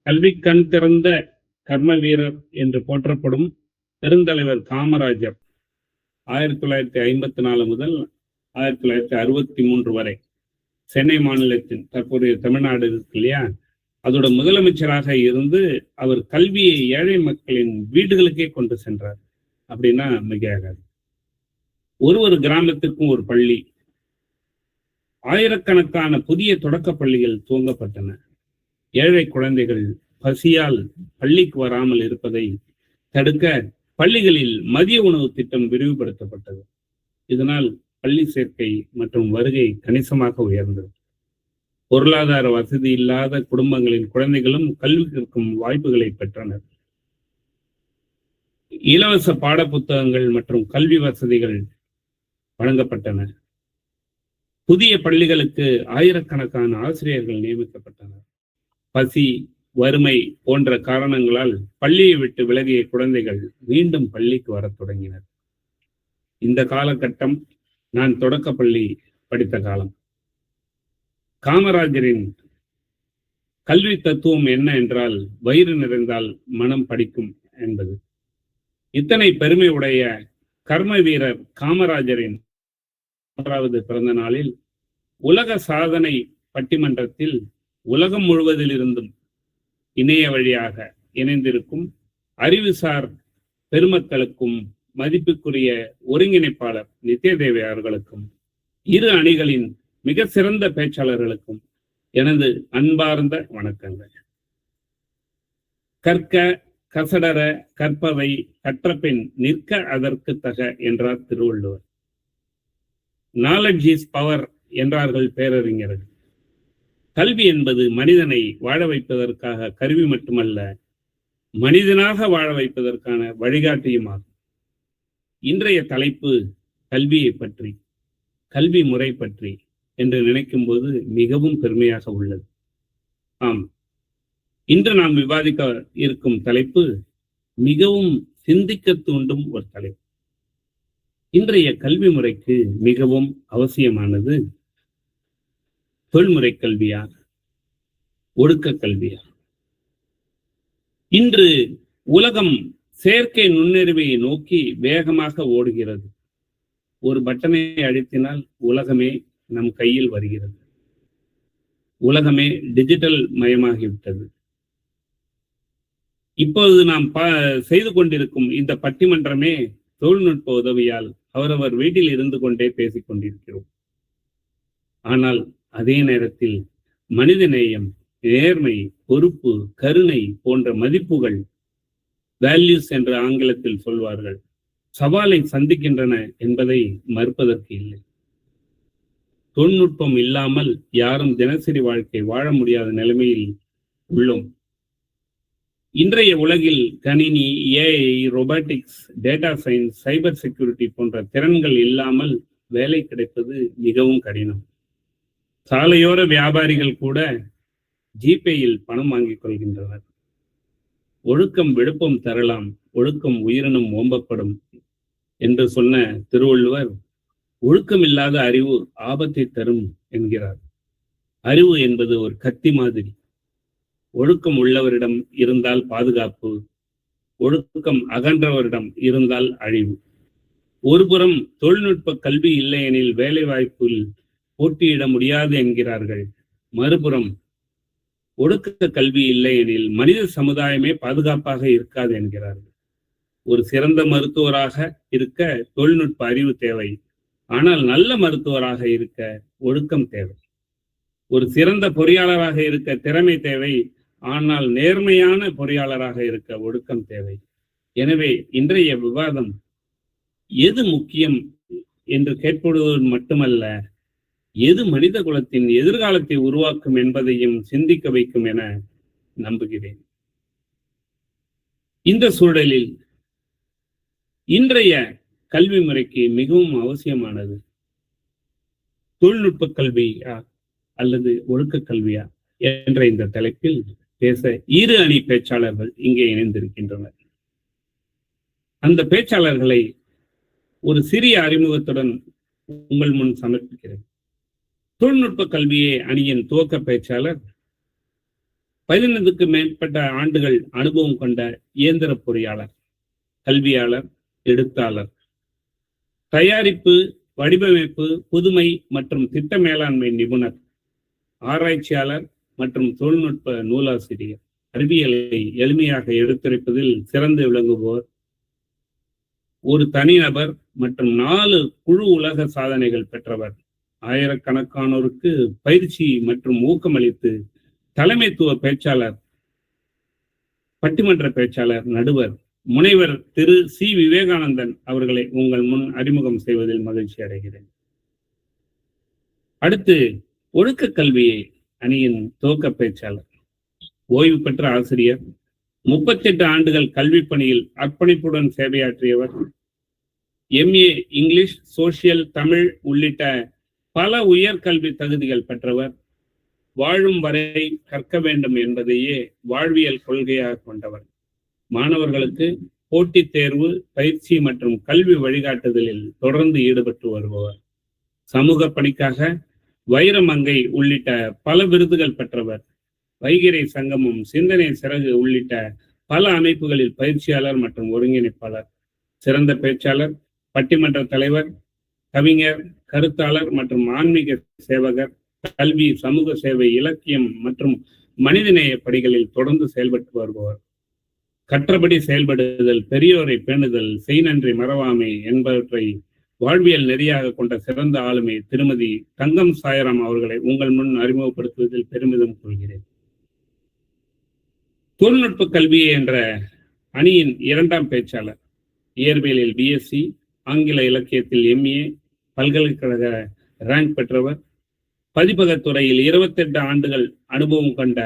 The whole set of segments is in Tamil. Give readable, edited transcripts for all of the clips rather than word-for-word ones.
கல்வி கண் திறந்த கர்ம வீரர் என்று போற்றப்படும் பெருந்தலைவர் காமராஜர் 1954 முதல் 1963 வரை சென்னை மாநிலத்தின் தற்போதைய தமிழ்நாடு இருக்கு இல்லையா, அதோட முதலமைச்சராக இருந்து அவர் கல்வியை ஏழை மக்களின் வீடுகளுக்கே கொண்டு சென்றார் அப்படின்னா மிகையாகாது. ஒரு கிராமத்திற்கும் ஒரு பள்ளி, ஆயிரக்கணக்கான புதிய தொடக்க பள்ளிகள் துவங்கப்பட்டன. ஏழை குழந்தைகள் பசியால் பள்ளிக்கு வராமல் இருப்பதை தடுக்க பள்ளிகளில் மதிய உணவு திட்டம் விரிவுபடுத்தப்பட்டது. இதனால் பள்ளி சேர்க்கை மற்றும் வருகை கணிசமாக உயர்ந்தது. பொருளாதார வசதி இல்லாத குடும்பங்களின் குழந்தைகளும் கல்வி கற்கும் வாய்ப்புகளை பெற்றனர். இலவச பாட புத்தகங்கள் மற்றும் கல்வி வசதிகள் வழங்கப்பட்டன. புதிய பள்ளிகளுக்கு ஆயிரக்கணக்கான ஆசிரியர்கள் நியமிக்கப்பட்டனர். பசி, வறுமை போன்ற காரணங்களால் பள்ளியை விட்டு விலகிய குழந்தைகள் மீண்டும் பள்ளிக்கு வரத் தொடங்கினர். இந்த காலகட்டம் நான் தொடக்க பள்ளி படித்த காலம். காமராஜரின் கல்வி தத்துவம் என்ன என்றால், வயிறு நிறைந்தால் மனம் படிக்கும் என்பது. இத்தனை பெருமை உடைய கர்ம வீரர் காமராஜரின் 3வது பிறந்த நாளில் உலக சாதனை பட்டிமன்றத்தில் உலகம் முழுவதில் இருந்தும் இணைய வழியாக இணைந்திருக்கும் அறிவுசார் பெருமக்களுக்கும் மதிப்புக்குரிய ஒருங்கிணைப்பாளர் நித்யதேவி அவர்களுக்கும் இரு அணிகளின் மிக சிறந்த பேச்சாளர்களுக்கும் எனது அன்பார்ந்த வணக்கங்கள். கற்க கசடர கற்பவை கற்றபின் நிற்க அதற்கு தக என்றார் திருவள்ளுவர். நாலெட்ஜ் இஸ் பவர் என்றார்கள் பேரறிஞர்கள். கல்வி என்பது மனிதனை வாழ வைப்பதற்காக கருவி மட்டுமல்ல, மனிதனாக வாழ வைப்பதற்கான வழிகாட்டியுமாகும். இன்றைய தலைப்பு கல்வியை பற்றி, கல்வி முறை பற்றி என்று நினைக்கும் போது மிகவும் பெருமையாக உள்ளது. ஆம், இன்று நாம் விவாதிக்க இருக்கும் தலைப்பு மிகவும் சிந்திக்க தூண்டும் ஒரு தலைப்பு. இன்றைய கல்வி முறைக்கு மிகவும் அவசியமானது தொழில்முறை கல்வியா, ஒழுக்க கல்வியா? இன்று உலகம் செயற்கை நுண்ணறிவை நோக்கி வேகமாக ஓடுகிறது. ஒரு பட்டனை அழுத்தினால் உலகமே நம் கையில் வருகிறது. உலகமே டிஜிட்டல் மயமாகிவிட்டது. இப்போது நாம் செய்து கொண்டிருக்கும் இந்த பட்டிமன்றமே தொழில்நுட்ப உதவியால் அவரவர் வீட்டில் இருந்து கொண்டே பேசிக் கொண்டிருக்கிறோம். ஆனால் அதே நேரத்தில் மனிதநேயம், நேர்மை, பொறுப்பு, கருணை போன்ற மதிப்புகள், வேல்யூஸ் என்று ஆங்கிலத்தில் சொல்வார்கள், சவாலை சந்திக்கின்றன என்பதை மறுப்பதற்கு இல்லை. தொழில்நுட்பம் இல்லாமல் யாரும் தினசரி வாழ்க்கை வாழ முடியாத நிலைமையில் உள்ளோம். இன்றைய உலகில் கணினி, AI, robotics, data science, cyber security போன்ற திறன்கள் இல்லாமல் வேலை கிடைப்பது மிகவும் கடினம். சாலையோர வியாபாரிகள் கூட ஜிபேயில் பணம் வாங்கிக் கொள்கின்றனர். ஒழுக்கம் விழுப்பம் தரலாம், ஒழுக்கம் உயிரினும் ஓம்பப்படும் என்று சொன்ன திருவள்ளுவர், ஒழுக்கம் இல்லாத அறிவு ஆபத்தை தரும் என்கிறார். அறிவு என்பது ஒரு கத்தி மாதிரி. ஒழுக்கம் உள்ளவரிடம் இருந்தால் பாதுகாப்பு, ஒழுக்கம் அகன்றவரிடம் இருந்தால் அழிவு. ஒருபுறம் தொழில்நுட்ப கல்வி இல்லையெனில் வேலை வாய்ப்பில் போட்டியிட முடியாது என்கிறார்கள். மறுபுறம் ஒழுக்க கல்வி இல்லையெனில் மனித சமுதாயமே பாதுகாப்பாக இருக்காது என்கிறார்கள். ஒரு சிறந்த மருத்துவராக இருக்க தொழில்நுட்ப அறிவு தேவை, ஆனால் நல்ல மருத்துவராக இருக்க ஒழுக்கம் தேவை. ஒரு சிறந்த பொறியாளராக இருக்க திறமை தேவை, ஆனால் நேர்மையான பொறியாளராக இருக்க ஒழுக்கம் தேவை. எனவே இன்றைய விவாதம் எது முக்கியம் என்று கேட்பது மட்டுமல்ல, எது மனித குலத்தின் எதிர்காலத்தை உருவாக்கும் என்பதையும் சிந்திக்க வைக்கும் என நம்புகிறேன். இந்த சூழலில் இன்றைய கல்வி முறைக்கு மிகவும் அவசியமானது தொழில்நுட்ப கல்வியா அல்லது ஒழுக்க கல்வியா என்ற இந்த தலைப்பில் பேச இரு அணி பேச்சாளர்கள் இங்கே இணைந்திருக்கின்றனர். அந்த பேச்சாளர்களை ஒரு சிறிய அறிமுகத்துடன் உங்கள் முன் சமர்ப்பிக்கிறேன். தொழில்நுட்ப கல்வியே அணியின் துவக்க பேச்சாளர் 15க்கு மேற்பட்ட ஆண்டுகள் அனுபவம் கொண்ட இயந்திர பொறியாளர், கல்வியாளர், எழுத்தாளர், தயாரிப்பு, வடிவமைப்பு, புதுமை மற்றும் திட்ட மேலாண்மை நிபுணர், ஆராய்ச்சியாளர் மற்றும் தொழில்நுட்ப நூலாசிரியர், அறிவியலை எளிமையாக எடுத்துரைப்பதில் சிறந்து விளங்குபவர், ஒரு தனிநபர் மற்றும் 4 குழு உலக சாதனைகள் பெற்றவர், ஆயிரக்கணக்கானோருக்கு பயிற்சி மற்றும் ஊக்கமளித்து தலைமைத்துவ பேச்சாளர், பட்டிமன்ற பேச்சாளர், நடுவர், முனைவர் திரு சி. விவேகானந்தன் அவர்களை உங்கள் முன் அறிமுகம் செய்வதில் மகிழ்ச்சி அடைகிறேன். அடுத்து ஒழுக்க கல்வியை அணியின் துவக்க பேச்சாளர், ஓய்வு பெற்ற ஆசிரியர், 38 ஆண்டுகள் கல்வி பணியில் அர்ப்பணிப்புடன் சேவையாற்றியவர், MA இங்கிலீஷ், சோசியல், தமிழ் உள்ளிட்ட பல உயர்கல்வி தகுதிகள் பெற்றவர், வாழும் வரை கற்க வேண்டும் என்பதையே வாழ்வியல் கொள்கையாக கொண்டவர், மாணவர்களுக்கு போட்டித் தேர்வு, பயிற்சி மற்றும் கல்வி வழிகாட்டுதலில் தொடர்ந்து ஈடுபட்டு வருபவர், சமூக பணிக்காக வைரமங்கை உள்ளிட்ட பல விருதுகள் பெற்றவர், வைகரை சங்கமம், சிந்தனை சிறகு உள்ளிட்ட பல அமைப்புகளில் பயிற்சியாளர் மற்றும் ஒருங்கிணைப்பாளர், சிறந்த பேச்சாளர், பட்டிமன்ற தலைவர், கவிஞர், கருத்தாளர் மற்றும் ஆன்மீக சேவகர், கல்வி, சமூக சேவை, இலக்கியம் மற்றும் மனிதநேய படிகளில் தொடர்ந்து செயல்பட்டு வருபவர், கற்றபடி செயல்படுதல், பெரியோரை பேணுதல், செய் நன்றி மறவாமை என்பவற்றை வாழ்வியல் நெறியாக கொண்ட சிறந்த ஆளுமை திருமதி தங்கம் சாய்ராம் அவர்களை உங்கள் முன் அறிமுகப்படுத்துவதில் பெருமிதம் கொள்கிறேன். தொழில்நுட்ப கல்வி என்ற அணியின் 2ஆம் பேச்சாளர், இயற்பியலில் BSc, ஆங்கில இலக்கியத்தில் MA, பல்கலைக்கழக ரேங்க் பெற்றவர், பதிப்பகத்துறையில் 28 ஆண்டுகள் அனுபவம் கொண்ட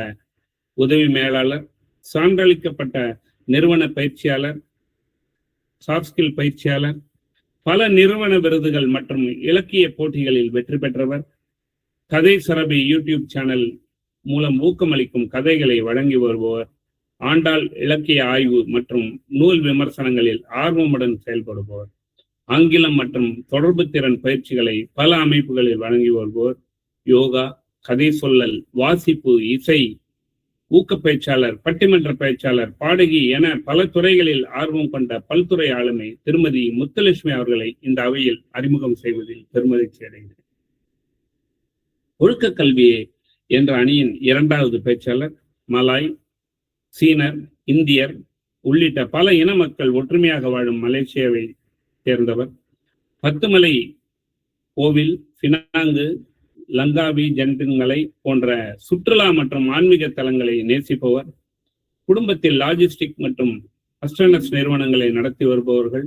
உதவி மேலாளர், சான்றளிக்கப்பட்ட நிறுவன பயிற்சியாளர், சாஃப்ட் ஸ்கில் பயிற்சியாளர், பல நிறுவன விருதுகள் மற்றும் இலக்கிய போட்டிகளில் வெற்றி பெற்றவர், கதை சரபி யூடியூப் சேனல் மூலம் ஊக்கமளிக்கும் கதைகளை வழங்கி வருபவர், ஆண்டாள் இலக்கிய ஆய்வு மற்றும் நூல் விமர்சனங்களில் ஆர்வமுடன் செயல்படுபவர், ஆங்கிலம் மற்றும் தொடர்பு திறன் பயிற்சிகளை பல அமைப்புகளில் வழங்கி வருபவர், யோகா, கதை சொல்லல், வாசிப்பு, இசை, ஊக்க பேச்சாளர், பட்டிமன்ற பேச்சாளர், பாடகி என பல துறைகளில் ஆர்வம் கொண்ட பல்துறை ஆளுமை திருமதி முத்துலட்சுமி அவர்களை இந்த அவையில் அறிமுகம் செய்வதில் பெருமகிழ்ச்சி அடைகிறேன். ஒழுக்க கல்வியே என்ற அணியின் 2வது பேச்சாளர், மலாய், சீனர், இந்தியர் உள்ளிட்ட பல இன மக்கள் ஒற்றுமையாக வாழும் மலேசியாவை சேர்ந்தவர், பத்துமலை கோவில், பினாங்கு, லங்காவி, ஜென்டின்மலை போன்ற சுற்றுலா மற்றும் ஆன்மீக தலங்களை நேசிப்பவர், குடும்பத்தில் லாஜிஸ்டிக் மற்றும் அஸ்ட்ரனஸ் நிறுவனங்களை நடத்தி வருபவர்கள்,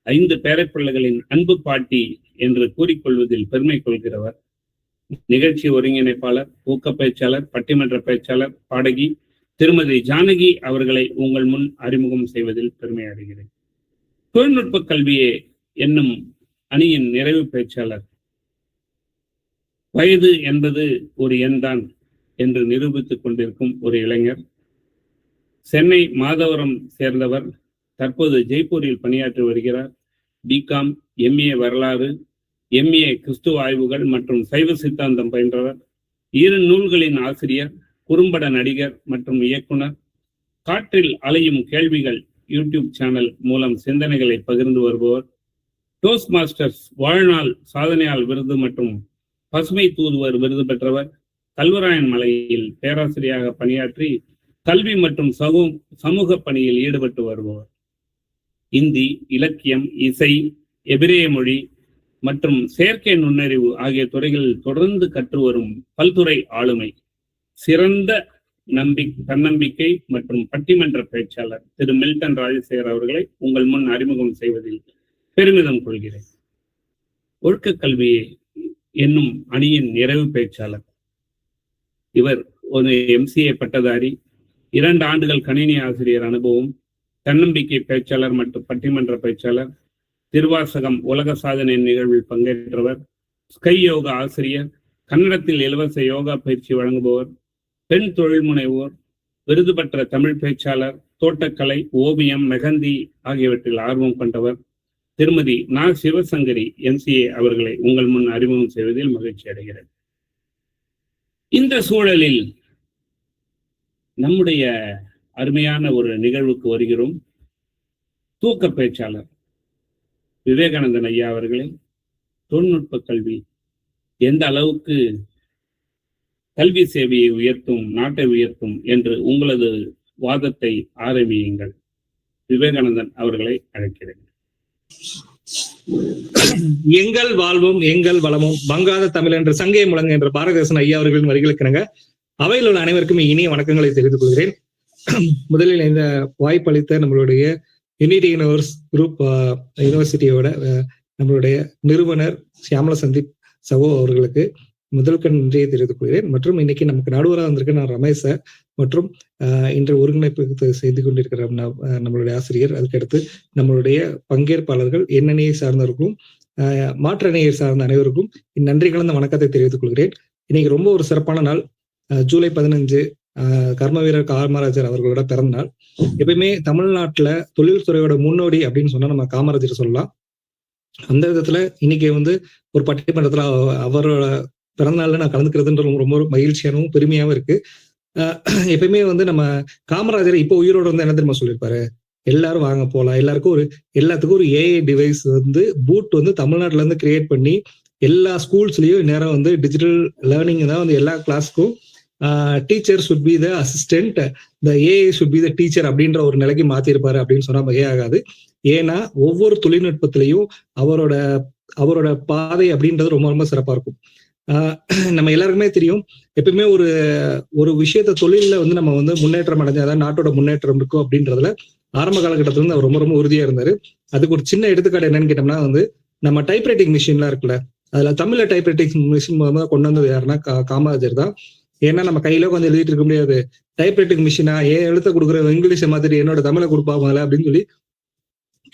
5 பேரப்பிள்ளைகளின் அன்பு பாட்டி என்று கூறிக்கொள்வதில் பெருமை கொள்கிறவர், நிகழ்ச்சி ஒருங்கிணைப்பாளர், ஊக்க பேச்சாளர், பட்டிமன்ற பேச்சாளர், பாடகி திருமதி ஜானகி அவர்களை உங்கள் முன் அறிமுகம் செய்வதில் பெருமை அடைகிறேன். தொழில்நுட்ப கல்வியே என்னும் அணியின் நிறைவு பேச்சாளர், வயது என்பது ஒரு எண்தான் என்று நிரூபித்துக் கொண்டிருக்கும் ஒரு இளைஞர், சென்னை மாதவரம் சேர்ந்தவர், தற்போது ஜெய்ப்பூரில் பணியாற்றி வருகிறார், BCom, MA வரலாறு, MA கிறிஸ்துவ ஆய்வுகள் மற்றும் சைவ சித்தாந்தம் பயின்றவர், 2 நூல்களின் ஆசிரியர், குறும்பட நடிகர் மற்றும் இயக்குனர், காற்றில் அலையும் கேள்விகள் யூடியூப் சேனல் மூலம் சிந்தனைகளை பகிர்ந்து வருபவர், டோஸ்ட் மாஸ்டர்ஸ் வாழ்நாள் சாதனையால் விருது மற்றும் பசுமை தூதுவர் விருது பெற்றவர், கல்வராயன் மலையில் பேராசிரியராக பணியாற்றி கல்வி மற்றும் சமூக பணியில் ஈடுபட்டு வருபவர், இந்தி, இலக்கியம், இசை, எபிரேய மொழி மற்றும் செயற்கை நுண்ணறிவு ஆகிய துறைகளில் தொடர்ந்து கற்று வரும் பல்துறை ஆளுமை, சிறந்த தன்னம்பிக்கை மற்றும் பட்டிமன்ற பேச்சாளர் திரு மில்டன் ராஜசேகர் அவர்களை உங்கள் முன் அறிமுகம் செய்வதில் பெருமிதம் கொள்கிறேன். ஒழுக்க கல்வியை என்னும் அணியின் நிறைவு பேச்சாளர், இவர் ஒரு MCA பட்டதாரி, 2 ஆண்டுகள் கணினி ஆசிரியர் அனுபவம், தன்னம்பிக்கை பேச்சாளர் மற்றும் பட்டிமன்ற பேச்சாளர், திருவாசகம் உலக சாதனை நிகழ்வில் பங்கேற்றவர், ஸ்கை யோகா ஆசிரியர், கன்னடத்தில் இலவச யோகா பயிற்சி வழங்குபவர், பெண் தொழில் முனைவோர், விருது பெற்ற தமிழ் பேச்சாளர், தோட்டக்கலை, ஓவியம், மெகந்தி ஆகியவற்றில் ஆர்வம் கொண்டவர், திருமதி நா. சிவசங்கரி MCA அவர்களை உங்கள் முன் அறிமுகம் செய்வதில் மகிழ்ச்சி அடைகிறேன். இந்த சூழலில் நம்முடைய அருமையான ஒரு நிகழ்வுக்கு வருகிறோம். தூக்க பேச்சாளர் விவேகானந்தன் ஐயா அவர்களே, தொழில்நுட்ப கல்வி எந்த அளவுக்கு கல்வி சேவையை உயர்த்தும், நாட்டை உயர்த்தும் என்று உங்களது வாதத்தை ஆரம்பியுங்கள். விவேகானந்தன் அவர்களை அழைக்கிறேன். எங்கள் வாழ்வும் எங்கள் வளமும் வங்காத தமிழ் என்ற சங்கே முழங்க என்ற பாரதிதாசன் ஐயா அவர்களின் வரிகளுக்கு அவையில் உள்ள அனைவருக்கும் இனிய வணக்கங்களை தெரிவித்துக் கொள்கிறேன். முதலில் இந்த வாய்ப்பளித்த நம்மளுடைய யூனிட்டி யூனிவர்ஸ் குரூப் யூனிவர்சிட்டியோட நம்மளுடைய நிறுவனர் ஷியாமலா சந்தீப் சகோ அவர்களுக்கு முதல் நன்றியை தெரிவித்துக் கொள்கிறேன். மற்றும் இன்னைக்கு நமக்கு நடுவராக வந்திருக்க நான் ரமேஷ் சார் மற்றும் இன்று ஒருங்கிணைப்பு செய்து கொண்டிருக்கிற நம்மளுடைய ஆசிரியர், அதுக்கடுத்து நம்மளுடைய பங்கேற்பாளர்கள், எண்ணணியை சார்ந்தவர்களும் மாற்றணியை சார்ந்த அனைவருக்கும் நன்றி கலந்த வணக்கத்தை தெரிவித்துக் கொள்கிறேன். இன்னைக்கு ரொம்ப ஒரு சிறப்பான நாள். ஜூலை 15 கர்ம வீரர் காமராஜர் அவர்களோட பிறந்த நாள். எப்பயுமே தமிழ்நாட்டுல தொழில்துறையோட முன்னோடி அப்படின்னு சொன்னா நம்ம காமராஜர் சொல்லலாம். அந்த விதத்துல இன்னைக்கு ஒரு பட்டிமன்றத்துல அவரோட பிறந்தநாள்ல நான் கலந்துக்கிறதுன்ற ரொம்ப மகிழ்ச்சியானவும் பெருமையாவும் இருக்கு. எப்பயுமே நம்ம காமராஜர் இப்போ உயிரோட என்ன தெரியுமா சொல்லியிருப்பாரு, எல்லாரும் வாங்க போலாம், எல்லாத்துக்கும் ஒரு ஏஐ டிவைஸ் பூட் தமிழ்நாட்டுல இருந்து கிரியேட் பண்ணி எல்லா ஸ்கூல்ஸ்லயும் நேரம் டிஜிட்டல் லேர்னிங் தான் எல்லா கிளாஸ்க்கும் teacher should be the assistant, the AI should be the teacher அப்படின்ற ஒரு நிலைக்கு மாத்திருப்பாரு அப்படின்னு சொன்னா மிகையாகாது. ஏன்னா ஒவ்வொரு தொழில்நுட்பத்திலையும் அவரோட பாதை அப்படின்றது ரொம்ப ரொம்ப சிறப்பா இருக்கும். நம்ம எல்லாருக்குமே தெரியும், எப்பயுமே ஒரு விஷயத்த தொழில நம்ம முன்னேற்றம் அடைஞ்சாதான் நாட்டோட முன்னேற்றம் இருக்கும் அப்படின்றதுல ஆரம்ப காலகட்டத்துல அவர் ரொம்ப ரொம்ப உறுதியா இருந்தாரு. அதுக்கு ஒரு சின்ன எடுத்துக்காட்டு என்னன்னு கேட்டோம்னா நம்ம டைப்ரைட்டிங் மிஷின்லாம் இருக்குல்ல, அதுல தமிழ்ல டைப்ரைட்டிங் மிஷின் கொண்டு வந்தது யாருன்னா காமராஜர் தான். ஏன்னா நம்ம கையில கொஞ்சம் எழுதிட்டு இருக்க முடியாது, டைப்ரைட்டிங் மிஷினா ஏன் எழுத்த கொடுக்குற இங்கிலீஷை மாதிரி என்னோட தமிழை கொடுப்பாங்களே அப்படின்னு சொல்லி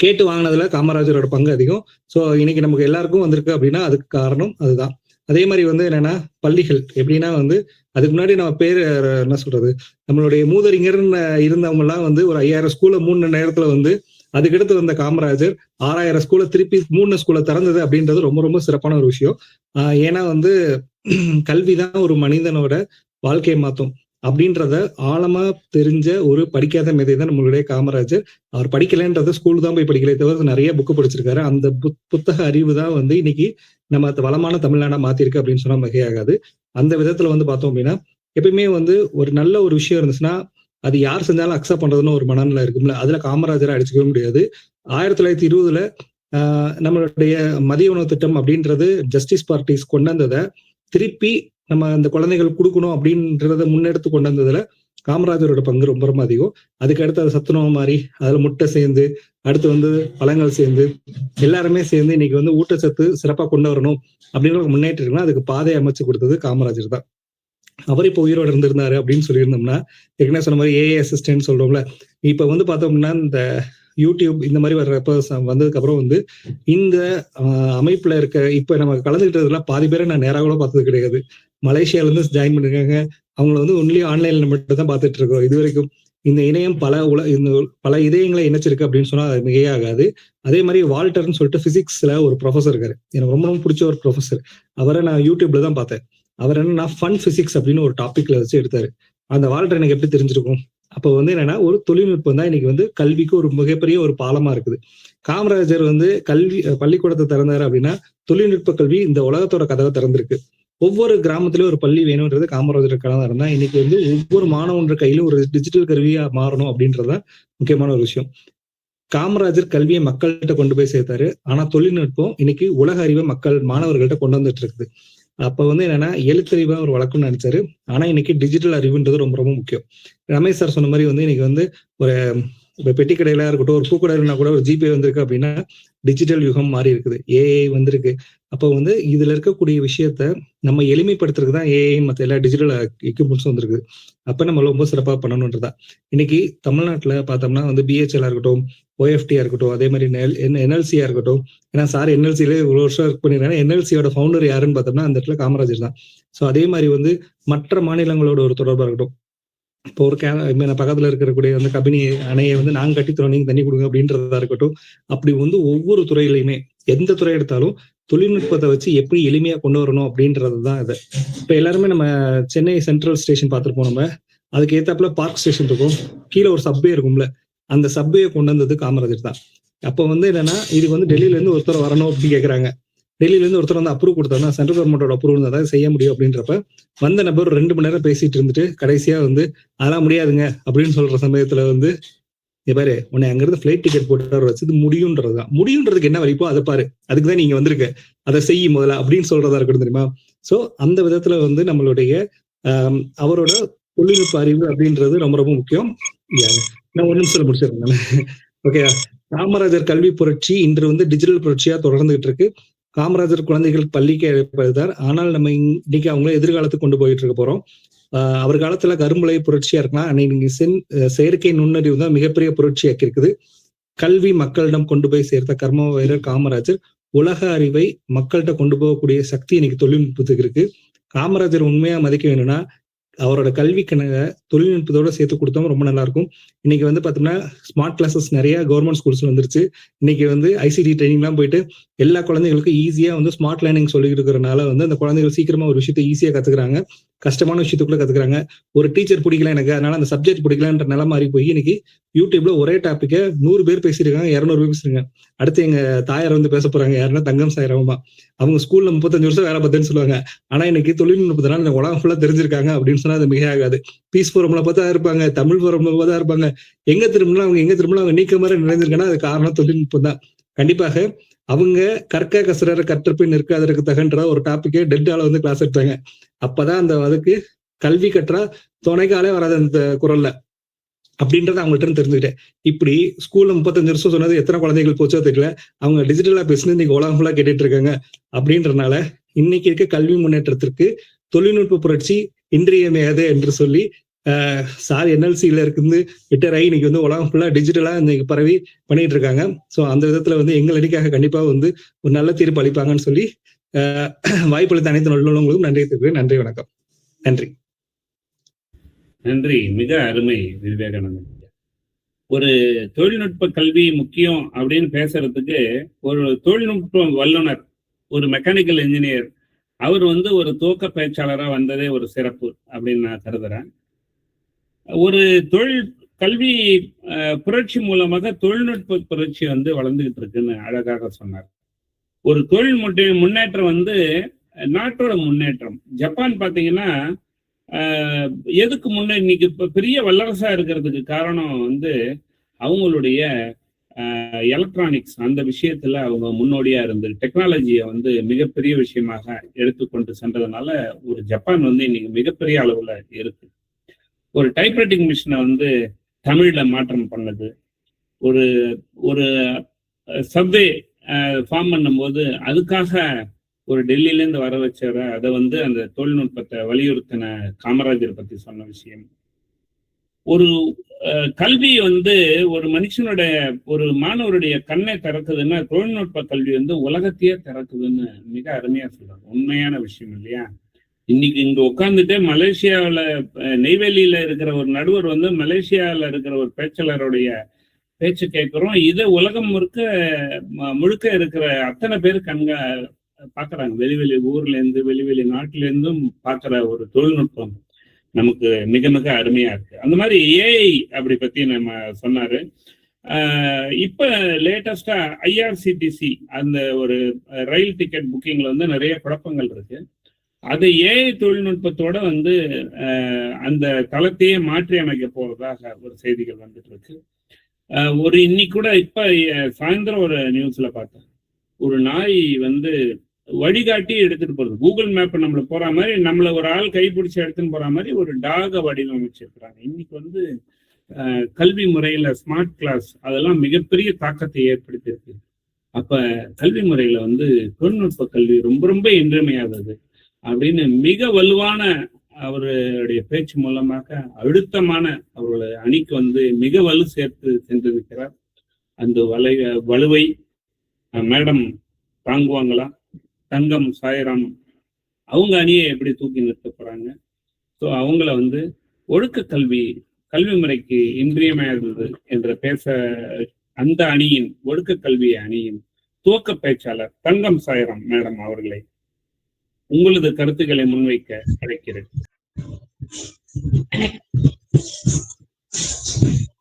கேட்டு வாங்கினதுல காமராஜரோட பங்கு அதிகம். ஸோ இன்னைக்கு நமக்கு எல்லாருக்கும் வந்திருக்கு அப்படின்னா அதுக்கு காரணம் அதுதான். அதே மாதிரி என்னன்னா பள்ளிகள் எப்படின்னா அதுக்கு முன்னாடி நம்ம பேர் என்ன சொல்றது, நம்மளுடைய மூதறிஞர்னு இருந்தவங்க எல்லாம் ஒரு 5000 ஸ்கூல்ல 3 நேரத்துல அதுக்கடுத்து வந்த காமராஜர் 6000 ஸ்கூல்ல திருப்பி 3 ஸ்கூல்ல திறந்தது அப்படின்றது ரொம்ப ரொம்ப சிறப்பான ஒரு விஷயம். ஏன்னா கல்விதான் ஒரு மனிதனோட வாழ்க்கையை மாத்தும் அப்படின்றத ஆழமா தெரிஞ்ச ஒரு படிக்காத மேதை தான் நம்மளுடைய காமராஜர். அவர் படிக்கலைன்றது ஸ்கூல் தான் போய் படிக்கலே தவிர நிறைய புக்கு படிச்சிருக்காரு. அந்த புத்தக அறிவு தான் இன்னைக்கு நம்ம வளமான தமிழ்நாடா மாத்திருக்கு அப்படின்னு சொன்னா மிகையாகாது. அந்த விதத்துல பார்த்தோம் அப்படின்னா எப்பயுமே ஒரு நல்ல ஒரு விஷயம் இருந்துச்சுன்னா அது யார் செஞ்சாலும் அக்செப்ட் பண்றதுன்னு ஒரு மனநிலை இருக்கும்ல, அதுல காமராஜரை அடிச்சுக்கவே முடியாது. 1920 நம்மளுடைய மதிய உணவு திட்டம் அப்படின்றது ஜஸ்டிஸ் பார்ட்டிஸ் கொண்டு வந்ததை திருப்பி நம்ம அந்த குழந்தைகள் கொடுக்கணும் அப்படின்றத முன்னெடுத்து கொண்டு வந்ததுல காமராஜரோட பங்கு ரொம்ப ரொம்ப அதிகம். அதுக்கு அடுத்து அது சத்துணவு மாதிரி அதுல முட்டை சேர்ந்து அடுத்து பழங்கள் சேர்ந்து எல்லாருமே சேர்ந்து இன்னைக்கு ஊட்டச்சத்து சிறப்பா கொண்டு வரணும் அப்படின்ற முன்னேற்றம் இருக்குன்னா அதுக்கு பாதை அமைச்சு கொடுத்தது காமராஜர் தான். அவர் இப்போ உயிரோடு இருந்திருந்தாரு அப்படின்னு சொல்லியிருந்தோம்னா ஏற்கனவே சொன்ன மாதிரி ஏஐ அசிஸ்டன்ட் சொல்றோம்ல, இப்ப பார்த்தோம்னா இந்த யூடியூப் இந்த மாதிரி வர்றப்ப வந்ததுக்கு அப்புறம் இந்த அமைப்புல இருக்க இப்ப நம்ம கலந்துக்கிட்டதுல பாதி பேரை நான் நேராக கூட பார்த்தது கிடையாது. மலேசியால இருந்து ஜாயின் பண்ணிருக்காங்க. அவங்கள ஒன்லி ஆன்லைன்ல மட்டும் தான் பார்த்துட்டு இருக்கோம். இது வரைக்கும் இந்த இணையம் பல இதயங்களை இணைச்சிருக்கு அப்படின்னு சொன்னா அது மிகையாகாது. அதே மாதிரி வால்டர்னு சொல்லிட்டு பிசிக்ஸ்ல ஒரு ப்ரொஃபசர் இருக்காரு, எனக்கு ரொம்ப ரொம்ப பிடிச்ச ஒரு ப்ரொஃபசர். அவரை நான் யூடியூப்ல தான் பார்த்தேன். அவர் என்னன்னா ஃபன் பிசிக்ஸ் அப்படின்னு ஒரு டாபிக்ல வச்சு எடுத்தாரு. அந்த வால்டர் எனக்கு எப்படி தெரிஞ்சிருக்கும். அப்போ என்னன்னா ஒரு தொழில்நுட்பம் தான் இன்னைக்கு கல்விக்கு ஒரு மிகப்பெரிய ஒரு பாலமா இருக்குது. காமராஜர் பள்ளிக்கூடத்தை திறந்தாரு அப்படின்னா தொழில்நுட்ப கல்வி இந்த உலகத்தோட கதவை திறந்திருக்கு. ஒவ்வொரு கிராமத்திலயும் ஒரு பள்ளி வேணும்ன்றது காமராஜர் கனவா இருந்தா இன்னைக்கு ஒவ்வொரு மாணவன்ற கையிலும் ஒரு டிஜிட்டல் கருவியா மாறணும் அப்படின்றதுதான் முக்கியமான ஒரு விஷயம். காமராஜர் கல்வியை மக்கள்கிட்ட கொண்டு போய் சேர்த்தாரு. ஆனா தொழில்நுட்பம் இன்னைக்கு உலக அறிவை மாணவர்கள்ட்ட கொண்டு வந்துட்டு இருக்குது. அப்ப என்னன்னா எழுத்தறிவா ஒரு வழக்கம்னு நினைச்சாரு. ஆனா இன்னைக்கு டிஜிட்டல் அறிவுன்றது ரொம்ப ரொம்ப முக்கியம். ரமேஷ் சார் சொன்ன மாதிரி இன்னைக்கு ஒரு பெட்டி கடையில இருக்கட்டும், ஒரு பூக்கடையிலனா கூட ஒரு ஜிபே வந்திருக்கு அப்படின்னா டிஜிட்டல் யுகம் மாறி இருக்குது, ஏஐ வந்திருக்கு. அப்போ இதுல இருக்கக்கூடிய விஷயத்த நம்ம எளிமைப்படுத்துறதுக்கு தான் ஏஐ மற்ற எல்லா டிஜிட்டல் எக்யூப்மெண்ட்ஸும் வந்திருக்கு. அப்ப நம்ம ரொம்ப சிறப்பா பண்ணணும்ன்றதா. இன்னைக்கு தமிழ்நாட்டுல பார்த்தோம்னா பிஹெச்எல் இருக்கட்டும், ஓஎஃப்டியா இருக்கட்டும், அதே மாதிரி என்எல்சியா இருக்கட்டும். ஏன்னா சார் என்எல்சியில ஒரு வருஷம் ஒர்க் பண்ணிருக்காங்க. என்எல்சியோட ஃபவுண்டர் யாருன்னு பார்த்தோம்னா அந்த இடத்துல காமராஜர் தான். ஸோ அதே மாதிரி மற்ற மாநிலங்களோட ஒரு தொடர்பா இருக்கட்டும். இப்போ ஒரு பக்கத்துல இருக்கக்கூடிய கபினி அணையை நாங்க கட்டித்தரோம், நீங்க தண்ணி கொடுங்க அப்படின்றதா இருக்கட்டும். அப்படி ஒவ்வொரு துறையிலையுமே எந்த துறை எடுத்தாலும் தொழில்நுட்பத்தை வச்சு எப்படி எளிமையா கொண்டு வரணும் அப்படின்றதுதான் இது. இப்ப எல்லாருமே நம்ம சென்னை சென்ட்ரல் ஸ்டேஷன் பார்த்துருப்போம். நம்ம அதுக்கு ஏத்தாப்புல பார்க் ஸ்டேஷன் இருக்கும், கீழே ஒரு சப்வே இருக்கும்ல, அந்த சப்வே கொண்டு வந்தது காமராஜர் தான். அப்போ வந்து என்னன்னா, இதுக்கு வந்து டெல்லியில இருந்து ஒருத்தர் வரணும் அப்படின்னு கேட்கறாங்க. டெல்லியில இருந்து ஒருத்தர் வந்து அப்ரூவ் கொடுத்தாருன்னா, சென்ட்ரல் கவர்மெண்டோட அப்ரூவ் இருந்தால் தான் செய்ய முடியும் அப்படின்றப்ப வந்த நபர் 2 மணி நேரம் பேசிட்டு இருந்துட்டு கடைசியா வந்து அதெல்லாம் முடியாதுங்க அப்படின்னு சொல்ற சமயத்துல வந்து, பாரு உன்னை அங்கிருந்து ஃபிளைட் டிக்கெட் போட்டு வச்சது முடியும்ன்றதுதான். முடியுன்றதுக்கு என்ன வலிப்போ அதை பாரு, அதுக்கு தான் நீங்க வந்திருக்க, அதை செய்ய முதல்ல அப்படின்னு சொல்றதா இருக்கட்டும் தெரியுமா. ஸோ அந்த விதத்துல வந்து நம்மளுடைய அவரோட தொழில்நுட்ப அறிவு அப்படின்றது ரொம்ப ரொம்ப முக்கியம். நான் ஒரு நிமிஷத்துல முடிச்சிருக்கேன். ஓகே, காமராஜர் கல்வி புரட்சி இன்று வந்து டிஜிட்டல் புரட்சியா தொடர்ந்துகிட்டு இருக்கு. காமராஜர் குழந்தைகள் பள்ளிக்கு அழைப்பதார், ஆனால் நம்ம இன்னைக்கு அவங்கள எதிர்காலத்துக்கு கொண்டு போயிட்டு இருக்க போறோம். அவர் காலத்துல கரும்புலை புரட்சியா இருக்கலாம், அன்னைக்கு செயற்கை நுண்ணறிவு தான் மிகப்பெரிய புரட்சியாக்கி இருக்குது. கல்வி மக்களிடம் கொண்டு போய் சேர்த்த கர்ம வீரர் காமராஜர். உலக அறிவை மக்கள்கிட்ட கொண்டு போகக்கூடிய சக்தி இன்னைக்கு தொழில்நுட்பத்துக்கு இருக்கு. காமராஜர் உண்மையா மதிக்க வேணும்னா அவரோட கல்விக்கணங்க தொழில்நுட்பத்தோட சேர்த்து கொடுத்தோம், ரொம்ப நல்லா இருக்கும். இன்னைக்கு வந்து பாத்தீங்கன்னா ஸ்மார்ட் கிளாஸஸ் நிறைய கவர்மெண்ட் ஸ்கூல்ஸ்ல வந்துருச்சு. இன்னைக்கு வந்து ஐசிடி ட்ரைனிங் எல்லாம் போயிட்டு எல்லா குழந்தைகளுக்கும் ஈஸியா வந்து ஸ்மார்ட் லேர்னிங் சொல்லி இருக்கிறதுனால வந்து அந்த குழந்தைகள் சீக்கிரமா ஒரு விஷயத்த ஈஸியா கத்துக்கிறாங்க, கஷ்டமான விஷயத்துக்குள்ள கத்துக்கிறாங்க. ஒரு டீச்சர் பிடிக்கல எனக்கு, அதனால அந்த சப்ஜெக்ட் பிடிக்கலன்ற நிலை மாறி போய் இன்னைக்கு யூடியூப்ல ஒரே டாபிக்க 100 பேர் பேசியிருக்காங்க, 200 பேர் பேசுறாங்க. அடுத்து எங்க தாயார் வந்து பேச போறாங்க, யாருன்னா தங்கம் சாயிரமா. அவங்க ஸ்கூல்ல 35 வருஷம் வேலை பார்த்தேன்னு சொல்லுவாங்க, ஆனா இன்னைக்கு தொழில்நுட்பத்தினால இந்த உலகம் ஃபுல்லா தெரிஞ்சிருக்காங்க அப்படின்னு சொன்னா அது மிக ஆகாது. பீஸ் ஃபோரம்ல பார்த்தா இருப்பாங்க, தமிழ் ஃபோரம்ல பார்த்தா இருப்பாங்க, எங்க திரும்பினா அவங்க நீக்க மாதிரி நிறைஞ்சிருக்காங்கன்னா அது காரணம் தொழில்நுட்பம் தான். கண்டிப்பாக அவங்க கற்க கசரற கற்றப்பின் நிற்காதற்கு தகன்ற ஒரு டாபிக்கே டெல்டால வந்து கிளாஸ் எடுத்தாங்க. அப்பதான் அந்த அதுக்கு கல்வி கற்றா துணைக்காலே வராது அந்த குரல்ல அப்படின்றத அவங்கள்ட்ட தெரிஞ்சுக்கிட்டேன். இப்படி ஸ்கூல்ல 35 வருஷம் சொன்னது எத்தனை குழந்தைகள் போச்சோ தெரியல, அவங்க டிஜிட்டலா பேசினது இன்னைக்கு உலகம் ஃபுல்லா கேட்டுட்டு இருக்காங்க. அப்படின்றனால இன்னைக்கு இருக்க கல்வி முன்னேற்றத்திற்கு தொழில்நுட்ப புரட்சி இன்றியமையாது என்று சொல்லி சார் என்எல்சியில இருந்து ரிட்டர் ஆகி இன்னைக்கு வந்து உலகம் ஃபுல்லா டிஜிட்டலா இன்னைக்கு பரவி பண்ணிட்டு இருக்காங்க. ஸோ அந்த விதத்துல வந்து எங்கள் அடிக்காக கண்டிப்பா வந்து ஒரு நல்ல தீர்ப்பு அளிப்பாங்கன்னு சொல்லி வாய்ப்பளித்த அனைத்து நல்லவங்களுக்கும் நன்றி தெரிவிக்கிறேன். நன்றி, வணக்கம். நன்றி. நன்றி, மிக அருமை விவேகானந்தன். ஒரு தொழில்நுட்ப கல்வி முக்கியம் அப்படின்னு பேசுறதுக்கு ஒரு தொழில்நுட்ப வல்லுநர், ஒரு மெக்கானிக்கல் இன்ஜினியர், அவர் வந்து ஒரு துவக்க பேச்சாளரா வந்ததே ஒரு சிறப்பு அப்படின்னு நான் கருதுறேன். ஒரு தொழில் கல்வி புரட்சி மூலமாக தொழில்நுட்ப புரட்சி வந்து வளர்ந்துகிட்டு இருக்குன்னு அழகாக சொன்னார். ஒரு தொழில் முன்னேற்றம் வந்து நாட்டோட முன்னேற்றம். ஜப்பான் பார்த்தீங்கன்னா எதுக்கு முன்னே இன்னைக்கு இப்ப பெரிய வல்லரசா இருக்கிறதுக்கு காரணம் வந்து அவங்களுடைய எலக்ட்ரானிக்ஸ் அந்த விஷயத்துல அவங்க முன்னோடியா இருந்து டெக்னாலஜியை வந்து மிகப்பெரிய விஷயமாக எடுத்துக்கொண்டு சென்றதுனால ஒரு ஜப்பான் வந்து இன்னைக்கு மிகப்பெரிய அளவுல இருக்கு. ஒரு டைப்ரைட்டிங் மிஷினை வந்து தமிழ்ல மாற்றம் பண்ணது, ஒரு ஒரு சப்வே ஃபார்ம் பண்ணும்போது அதுக்காக ஒரு டெல்லியில இருந்து வர வச்சார, அதை வந்து அந்த தொழில்நுட்பத்தை வலியுறுத்தின காமராஜர் பத்தி சொன்ன விஷயம். ஒரு கல்வி வந்து ஒரு மனுஷனுடைய ஒரு மாணவருடைய கண்ணை திறக்குதுன்னா தொழில்நுட்ப கல்வி வந்து உலகத்தையே திறக்குதுன்னு மிக அருமையா சொல்றாங்க. உண்மையான விஷயம் இல்லையா? இன்னைக்கு இங்க உட்காந்துட்டு மலேசியாவில நெய்வேலியில இருக்கிற ஒரு நடுவர் வந்து மலேசியாவில இருக்கிற ஒரு பேச்சாளருடைய பேச்சு கேட்கிறோம். இதை உலகம் முழுக்க இருக்கிற அத்தனை பேர் பாக்குறாங்க. வெளிவெளி ஊர்ல இருந்து வெளிவெளி நாட்டில இருந்தும் பாக்குற ஒரு தொழில்நுட்பம் நமக்கு மிக மிக அருமையா இருக்கு. அந்த மாதிரி ஏஐ அப்படி பத்தி நம்ம சொன்னாரு. இப்ப லேட்டஸ்டா ஐஆர்சிடிசி அந்த ஒரு ரயில் டிக்கெட் புக்கிங்ல வந்து நிறைய குழப்பங்கள் இருக்கு. அது ஏஐ தொழில்நுட்பத்தோட வந்து அந்த தளத்தையே மாற்றி அமைக்க போவதாக ஒரு செய்திகள் வந்துட்டு இருக்கு. ஒரு இன்னைக்கு கூட இப்ப சாயந்தரம் ஒரு நியூஸ்ல பார்த்தேன், ஒரு நாய் வந்து வழிகாட்டி எடுத்துட்டு போறது, கூகுள் மேப் நம்மள போற மாதிரி நம்மள ஒரு ஆள் கைப்பிடிச்சு எடுத்துன்னு போற மாதிரி ஒரு டாக வடிவமைச்சிருக்கிறாங்க. இன்னைக்கு வந்து கல்வி முறையில ஸ்மார்ட் கிளாஸ் அதெல்லாம் மிகப்பெரிய தாக்கத்தை ஏற்படுத்தியிருக்கு. அப்ப கல்வி முறையில வந்து தொழில்நுட்ப கல்வி ரொம்ப ரொம்ப இன்றியமையாதது அப்படின்னு மிக வலுவான அவருடைய பேச்சு மூலமாக அழுத்தமான அவருடைய அணிக்கு வந்து மிக வலு சேர்த்து சென்றிருக்கிறார். அந்த வலுவை மேடம் தாங்குவாங்களா? தங்கம் சாயராம் அவங்க அணியை எப்படி தூக்கி நிறுத்த போறாங்க? ஸோ அவங்கள வந்து ஒழுக்க கல்வி முறைக்கு இன்றியமையாதது என்று பேச அந்த அணியின் ஒழுக்க கல்வி அணியின் துவக்க பேச்சாளர் தங்கம் சாயராம் மேடம் அவர்களை உங்களது கருத்துக்களை முன்வைக்க அழைக்கிறேன்.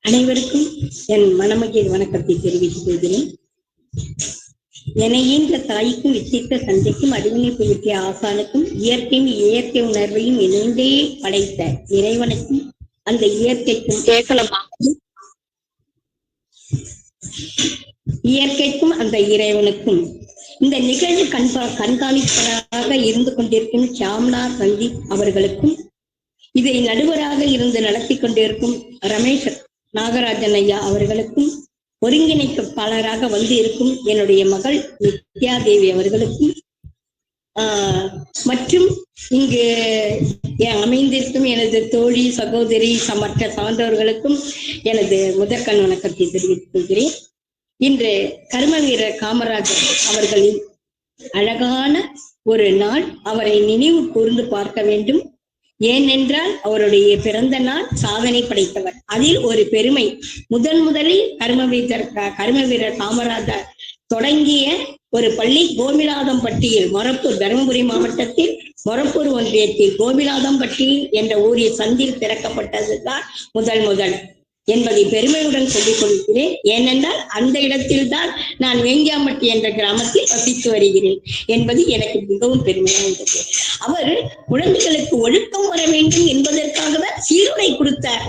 அனைவருக்கும் என் மனமகிழ் வணக்கத்தை தெரிவித்துக் கொள்கிறேன். என ஈன்ற தாய்க்கும் வித்திட்ட தந்தைக்கும் அறிவினைப்பு விட்டிய ஆசானுக்கும் இயற்கையும் இயற்கை உணர்வையும் இணைந்தே படைத்த இறைவனுக்கும் அந்த இயற்கைக்கும் அந்த இறைவனுக்கும் இந்த நிகழ்வு கண்காணிப்பதாக இருந்து கொண்டிருக்கும் ஷாம்னா சந்தீப் அவர்களுக்கும் இதை நடுவராக இருந்து நடத்தி கொண்டிருக்கும் ரமேஷ் நாகராஜன் ஐயா அவர்களுக்கும் ஒருங்கிணைப்பாளராக வந்து இருக்கும் என்னுடைய மகள் நித்யாதேவி அவர்களுக்கும் மற்றும் இங்கு அமைந்திருக்கும் எனது தோழி சகோதரி மற்ற சார்ந்தவர்களுக்கும் எனது முதற்கண் வணக்கத்தை தெரிவித்துக் கொள்கிறேன். இன்று கர்ம வீரர் காமராஜர் அவர்களின் அழகான ஒரு நாள். அவரை நினைவு கூர்ந்து பார்க்க வேண்டும். ஏனென்றால் அவருடைய பிறந்த நாள் சாதனை படைத்தவர். அதில் ஒரு பெருமை, முதலில் கர்ம வீரர் காமராஜர் தொடங்கிய ஒரு பள்ளி கோபிநாதம்பட்டியில், மொரப்பூர், தருமபுரி மாவட்டத்தில் மொரப்பூர் ஒன்றியத்தில் கோபிநாதம்பட்டி என்ற ஊரில் சந்தில் திறக்கப்பட்டதுதான் முதல் என்பதை பெருமையுடன் சொல்லிக் கொள்கிறேன். ஏனென்றால் அந்த இடத்தில்தான் நான் வேங்கியாம்பட்டி என்ற கிராமத்தில் வசித்து வருகிறேன் என்பது எனக்கு மிகவும் பெருமையானது. அவர் குழந்தைகளுக்கு ஒழுக்கம் வர வேண்டும் என்பதற்காகதான் சீருடை கொடுத்தார்.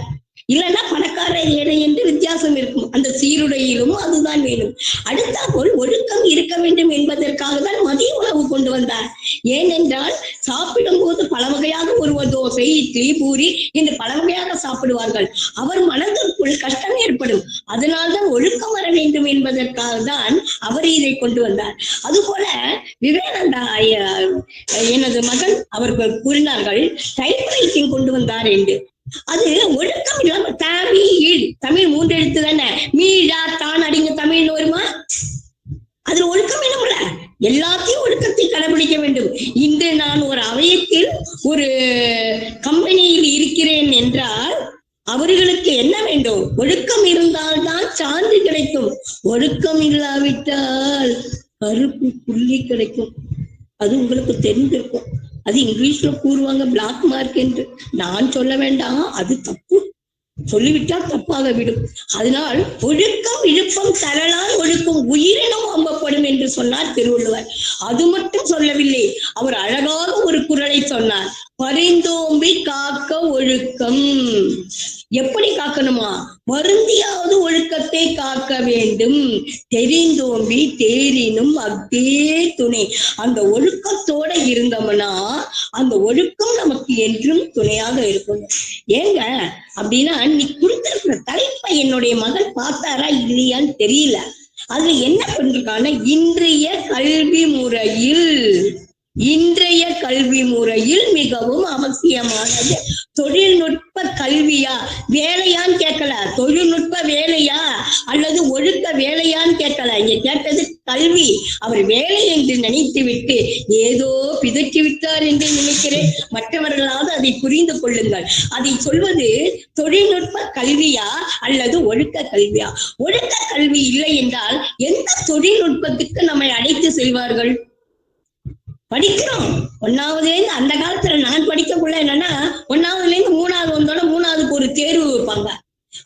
இல்லைன்னா பணக்கார ஏழை என்று வித்தியாசம் இருக்கும். அந்த சீருடையிலும் அதுதான் வேணும். அடுத்தாற்போல் ஒழுக்கம் இருக்க வேண்டும் என்பதற்காக தான் மதிய உணவு கொண்டு வந்தார். ஏனென்றால் சாப்பிடும் போது பல வகையாக ஒரு தோசை, இட்லி, பூரி என்று பல வகையாக சாப்பிடுவார்கள். அவர் மனதிற்குள் கஷ்டம் ஏற்படும். அதனால்தான் ஒழுக்கம் வர வேண்டும் என்பதற்காக தான் அவர் இதை கொண்டு வந்தார். அதுபோல விவேகானந்தா எனது மகன் அவர்கள் கூறினார்கள் டைப் ரைட்டிங் கொண்டு வந்தார் என்று. அது ஒழுக்கம் இல்லாம தமிழ் 3 எழுத்து தானே, மீழா தான் அடிங்க தமிழ்னு வருமா? அதுல ஒழுக்கம் என்னமுல்ல, எல்லாத்தையும் ஒழுக்கத்தை கடைபிடிக்க வேண்டும். இன்று நான் ஒரு அவயத்தில் ஒரு கம்பெனியில் இருக்கிறேன் என்றால் அவர்களுக்கு என்ன வேண்டும்? ஒழுக்கம் இருந்தால்தான் சான்று கிடைக்கும். ஒழுக்கம் இல்லாவிட்டால் கருப்பு புள்ளி கிடைக்கும். அது உங்களுக்கு தெரிந்திருக்கும். அது இங்கிலீஷ்ல கூறுவாங்க பிளாக் மார்க் என்று. நான் சொல்ல வேண்டாம், அது தப்பு. சொல்லிவிட்டால் தப்பாக விடும். அதனால் ஒழுக்கம் இழுப்பம் தரலால் ஒழுக்கம் உயிரினம் அம்பப்படும் என்று சொன்னார் திருவள்ளுவர். அது மட்டும் சொல்லவில்லை, அவர் அழகாக ஒரு குறளை சொன்னார். பரிந்தோம்பி காக்க ஒழுக்கம். எப்படி காக்கணுமா? வருந்தியாவது ஒழுக்கத்தை காக்க வேண்டும். தெரிந்தோம்பி தேரினும் அக்தே துணை. அந்த ஒழுக்கத்தோட இருந்தோம்னா அந்த ஒழுக்கம் நமக்கு என்றும் துணையாக இருக்கும். ஏங்க அப்படின்னா, நீ கொடுத்திருக்கிற தலைப்பை என்னுடைய மகன் பார்த்தாரா இல்லையான்னு தெரியல. அதுல என்ன பண்றாங்கன்னா, இன்றைய கல்வி முறையில் மிகவும் அவசியமானது தொழில்நுட்ப கல்வியா? வேலையான்னு கேட்கல, தொழில்நுட்ப வேலையா அல்லது ஒழுக்க வேலையான்னு கேட்கல. இங்க கேட்டது கல்வி. அவர் வேலை என்று நினைத்து விட்டு ஏதோ பிதற்றி விட்டார் என்று நினைக்கிறேன். மற்றவர்களாவது அதை புரிந்து கொள்ளுங்கள். அதை சொல்வது தொழில்நுட்ப கல்வியா அல்லது ஒழுக்க கல்வியா? ஒழுக்க கல்வி இல்லை என்றால் எந்த தொழில்நுட்பத்துக்கு நம்மை அழைத்து செல்வார்கள்? படிக்கிறோம் 1வது அந்த காலத்துல நான் படிக்கக்குள்ள என்னன்னா 1வதுல இருந்து 3வது வந்தோட 3வதுக்கு ஒரு தேர்வு வைப்பாங்க.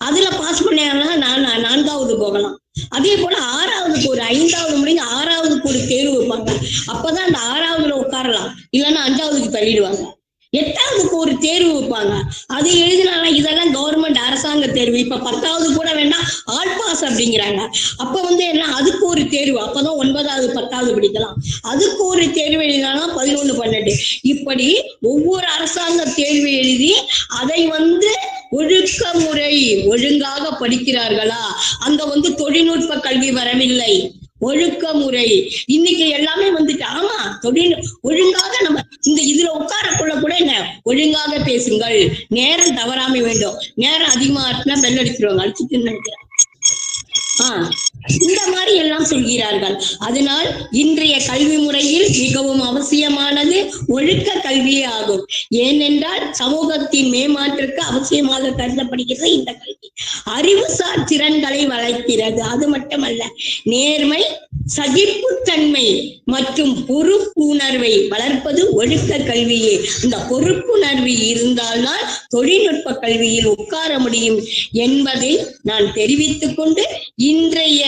அதுல பாஸ் பண்ணா நான் 4வது போகலாம். அதே போல 6வதுக்கு ஒரு 5வது முடிஞ்சு 6வதுக்கு ஒரு தேர்வு வைப்பாங்க. அப்பதான் அந்த 6வதுல உட்காரலாம். இல்லைன்னா 5வதுக்கு தள்ளிடுவாங்க. 8வதுக்கு ஒரு தேர்வு வைப்பாங்க. அது எழுதினாலும் இதெல்லாம் கவர்மெண்ட் அரசாங்க தேர்வு. இப்ப 10வது கூட வேண்டாம், ஆல் பாஸ் அப்படிங்கிறாங்க. அப்ப என்ன, அதுக்கு ஒரு தேர்வு. அப்பதான் 9வது 10வது படிக்கலாம். அதுக்கு ஒரு தேர்வு எழுதினாலும் 11 12. இப்படி ஒவ்வொரு அரசாங்க தேர்வு எழுதி அதை ஒழுக்க முறை ஒழுங்காக படிக்கிறார்களா? அங்க தொழில்நுட்ப கல்வி வரவில்லை, ஒழுக்க முறை. இன்னைக்கு எல்லாமே ஆமா ஒழுங்காக நம்ம இந்த இதுல உட்காரக்குள்ள கூட என்ன ஒழுங்காக பேசுங்கள், நேரம் தவறாம வேண்டும். நேரம் அதிகமா இருக்குன்னா பெல் அடிச்சிருவாங்க, அடிச்சுட்டு நினைக்கிறேன். இந்த மாதிரி எல்லாம் சொல்கிறார்கள். அதனால் இன்றைய கல்வி முறையில் மிகவும் அவசியமானது ஒழுக்க கல்வியே ஆகும். ஏனென்றால் சமூகத்தின் மேம்பாட்டிற்கு அவசியமாக கருதப்படுகிறது இந்த கல்வி. அறிவுசார் திறன்களை வளர்க்கிறது. அது மட்டுமல்ல, நேர்மை, சகிப்புத்தன்மை மற்றும் பொறுப்புணர்வை வளர்ப்பது ஒழுக்க கல்வியே. இந்த பொறுப்புணர்வு இருந்தால்தான் தொழில்நுட்ப கல்வியில் உட்கார முடியும் என்பதை நான் தெரிவித்துக் கொண்டு, இன்றைய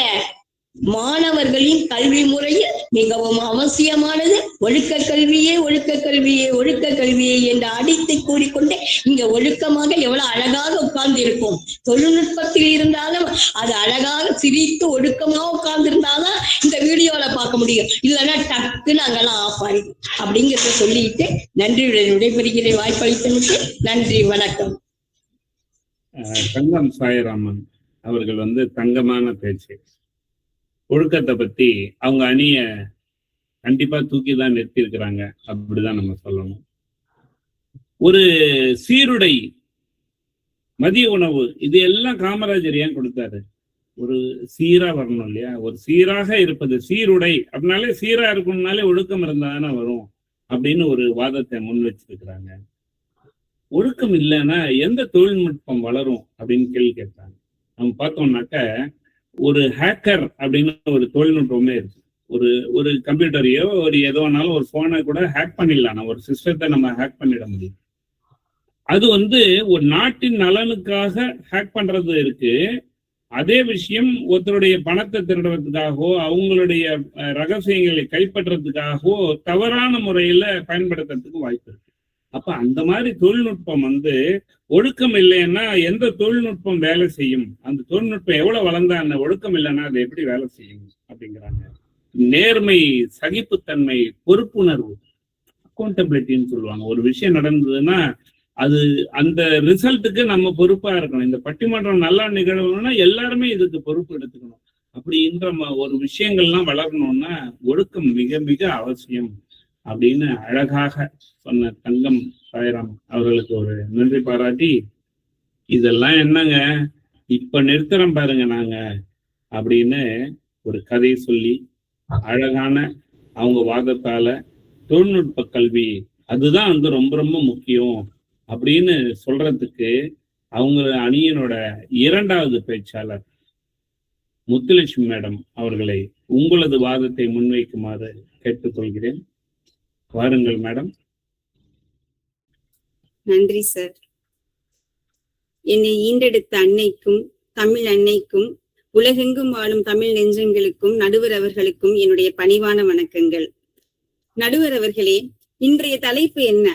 மாணவர்களின் கல்வி முறையில் மிகவும் அவசியமானது ஒழுக்க கல்வியே, ஒழுக்க கல்வியே, ஒழுக்க கல்வியே என்று அடித்து கூறிக்கொண்டு இங்க ஒழுக்கமாக எவ்வளவு அழகாக உட்கார்ந்து இருக்கும். தொழில்நுட்பத்தில் இருந்தாலும் அது அழகாக சிரித்து ஒழுக்கமாக உட்கார்ந்து இருந்தாதான் இந்த வீடியோல பார்க்க முடியும். இல்லைன்னா டக்குன்னு அங்கெல்லாம் ஆஃப் ஆயிடும். அப்படிங்கிறத சொல்லிட்டு நன்றியுடன் விடைபெறுகிற வாய்ப்பளித்தனுக்கு நன்றி, வணக்கம். தங்கம் சாய்ராமன் அவர்கள் தங்கமான பேச்சு. ஒழுக்கத்தை பத்தி அவங்க அணிய கண்டிப்பா தூக்கி தான் நிறுத்தி இருக்கிறாங்க, அப்படிதான் நம்ம சொல்லணும். ஒரு சீருடை, மதிய உணவு, இது எல்லாம் காமராஜர் ஏன் கொடுத்தாரு? ஒரு சீரா வரணும் இல்லையா? ஒரு சீராக இருப்பது சீருடை அப்படின்னாலே, சீரா இருக்கணும்னாலே ஒழுக்கம் இருந்தாதானே வரும் அப்படின்னு ஒரு வாதத்தை முன் வச்சிருக்கிறாங்க. ஒழுக்கம் இல்லைன்னா எந்த தொழில்நுட்பம் வளரும் அப்படின்னு கேள்வி கேட்டாங்க. நம்ம பார்த்தோம்னாக்க ஒரு ஹேக்கர் அப்படின்னு ஒரு தொழில்நுட்பமே இருக்கு. ஒரு கம்ப்யூட்டரையோ ஒரு எதோனாலும் ஒரு போனை கூட ஹேக் பண்ணிடலாம். ஒரு சிஸ்டத்தை நம்ம ஹேக் பண்ணிட முடியும். அது ஒரு நாட்டின் நலனுக்காக ஹேக் பண்றது இருக்கு. அதே விஷயம் ஒருத்தருடைய பணத்தை திருடுறதுக்காகவோ அவங்களுடைய ரகசியங்களை கைப்பற்றதுக்காகவோ தவறான முறையில பயன்படுத்துறதுக்கு வாய்ப்பு இருக்கு. அப்ப அந்த மாதிரி தொழில்நுட்பம் ஒழுக்கம் இல்லைன்னா எந்த தொழில்நுட்பம் வேலை செய்யும்? அந்த தொழில்நுட்பம் எவ்வளவு வளர்ந்தா அந்த ஒழுக்கம் இல்லைன்னா அது எப்படி வேலை செய்யும் அப்படிங்கிறாங்க. நேர்மை, சகிப்புத்தன்மை, பொறுப்புணர்வு, அக்கௌண்டபிலிட்டின்னு சொல்லுவாங்க. ஒரு விஷயம் நடந்ததுன்னா அது அந்த ரிசல்ட்டுக்கு நம்ம பொறுப்பா இருக்கணும். இந்த பட்டிமன்றம் நல்லா நிகழணும்னா எல்லாருமே இதுக்கு பொறுப்பு எடுத்துக்கணும். அப்படின்ற ஒரு விஷயங்கள்லாம் வளரணும்னா ஒழுக்கம் மிக மிக அவசியம் அப்படின்னு அழகாக சொன்ன தங்கம் சாய்ராம் அவர்களுக்கு ஒரு நன்றி பாராட்டி, இதெல்லாம் என்னங்க இப்ப நிறுத்துறோம் பாருங்க நாங்க அப்படின்னு ஒரு கதை சொல்லி அழகான அவங்க வாதத்தால தொழில்நுட்ப கல்வி அதுதான் ரொம்ப ரொம்ப முக்கியம் அப்படின்னு சொல்றதுக்கு அவங்க அணியினோட இரண்டாவது பேச்சாளர் முத்துலட்சுமி மேடம் அவர்களை உங்களது வாதத்தை முன்வைக்குமாறு கேட்டுக்கொள்கிறேன். வாருங்கள் மேடம். நன்றி சார். என்னை ஈண்டெடுத்த அன்னைக்கும் தமிழ் அன்னைக்கும் உலகெங்கும் வாழும் தமிழ் நெஞ்சங்களுக்கும் நடுவர் அவர்களுக்கும் என்னுடைய பணிவான வணக்கங்கள். நடுவர் அவர்களே, இன்றைய தலைப்பு என்ன?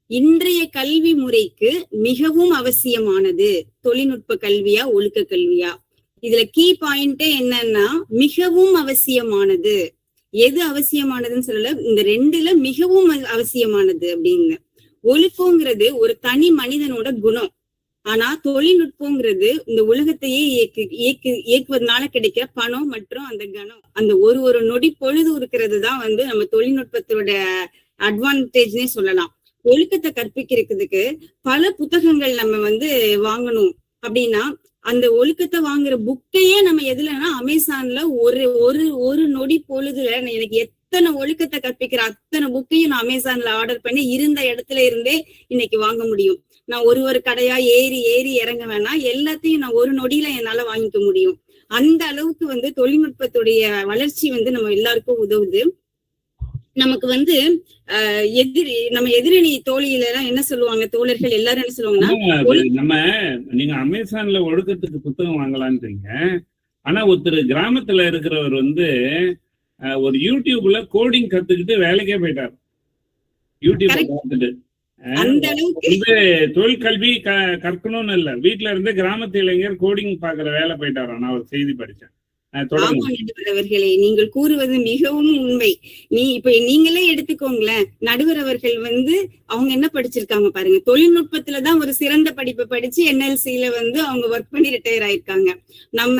இன்றைய கல்வி முறைக்கு மிகவும் அவசியமானது தொழில்நுட்ப கல்வியா ஒழுக்க கல்வியா? இதுல கீ பாயிண்டே என்னன்னா மிகவும் அவசியமானது. எது அவசியமானதுன்னு சொல்லல, இந்த ரெண்டுல மிகவும் அவசியமானது அப்படின்னு. ஒழுக்கங்கிறது ஒரு தனி மனிதனோட குணம். ஆனா தொழில்நுட்பங்கிறது இந்த உலகத்தையே இயக்குவதனால கிடைக்கிற பணம் மற்றும் அந்த கணம், அந்த ஒரு நொடி பொழுது இருக்கிறது தான் நம்ம தொழில்நுட்பத்தோட அட்வான்டேஜ்னே சொல்லலாம். ஒழுக்கத்தை கற்பிக்கிறதுக்கு பல புத்தகங்கள் நம்ம வாங்கணும் அப்படின்னா அந்த ஒழுக்கத்தை வாங்குற புக்கையே நம்ம எதுலன்னா அமேசான்ல ஒரு நொடி பொழுதுல எனக்கு எத்தனை ஒழுக்கத்தை கற்பிக்கிற அத்தனை புக்கையும் நான் அமேசான்ல ஆர்டர் பண்ணி இருந்த இடத்துல இருந்தே இன்னைக்கு வாங்க முடியும். நான் ஒரு கடையா ஏறி இறங்க வேணாம், எல்லாத்தையும் நான் ஒரு நொடியில என்னால வாங்கிக்க முடியும். அந்த அளவுக்கு தொழில்நுட்பத்துடைய வளர்ச்சி நம்ம எல்லாருக்கும் உதவுது. நமக்கு நம்ம எதிரணி தோழியில எல்லாம் என்ன சொல்லுவாங்க, தோழர்கள் எல்லாரும் என்ன சொல்லுவாங்கன்னா, நீங்க அமேசான்ல ஒழுக்கத்துக்கு புத்தகம் வாங்கலான்றீங்க. ஆனா ஒருத்தர் கிராமத்துல இருக்கிறவர் ஒரு யூடியூப்ல கோடிங் கத்துக்கிட்டு வேலைக்கே போயிட்டார். யூடியூப் பார்த்துட்டு அந்த அளவுக்கு தொழில் கல்வி கற்கணும்னு இல்ல, வீட்டுல இருந்து கிராமத்து இளைஞர் கோடிங் பாக்குற வேலை போயிட்டாரா? நான் ஒரு செய்தி படிச்சேன். நடுவர் அவர்களே, நீங்கள் கூறுவது மிகவும் உண்மை. இப்ப நீங்களே எடுத்துக்கோங்களேன், நடுவர் அவர்கள் அவங்க என்ன படிச்சிருக்காங்க பாருங்க. தொழில்நுட்பத்துலதான் ஒரு சிறந்த படிப்பை படிச்சு NLC-ல அவங்க ஒர்க் பண்ணி ரிட்டையர் ஆயிருக்காங்க. நம்ம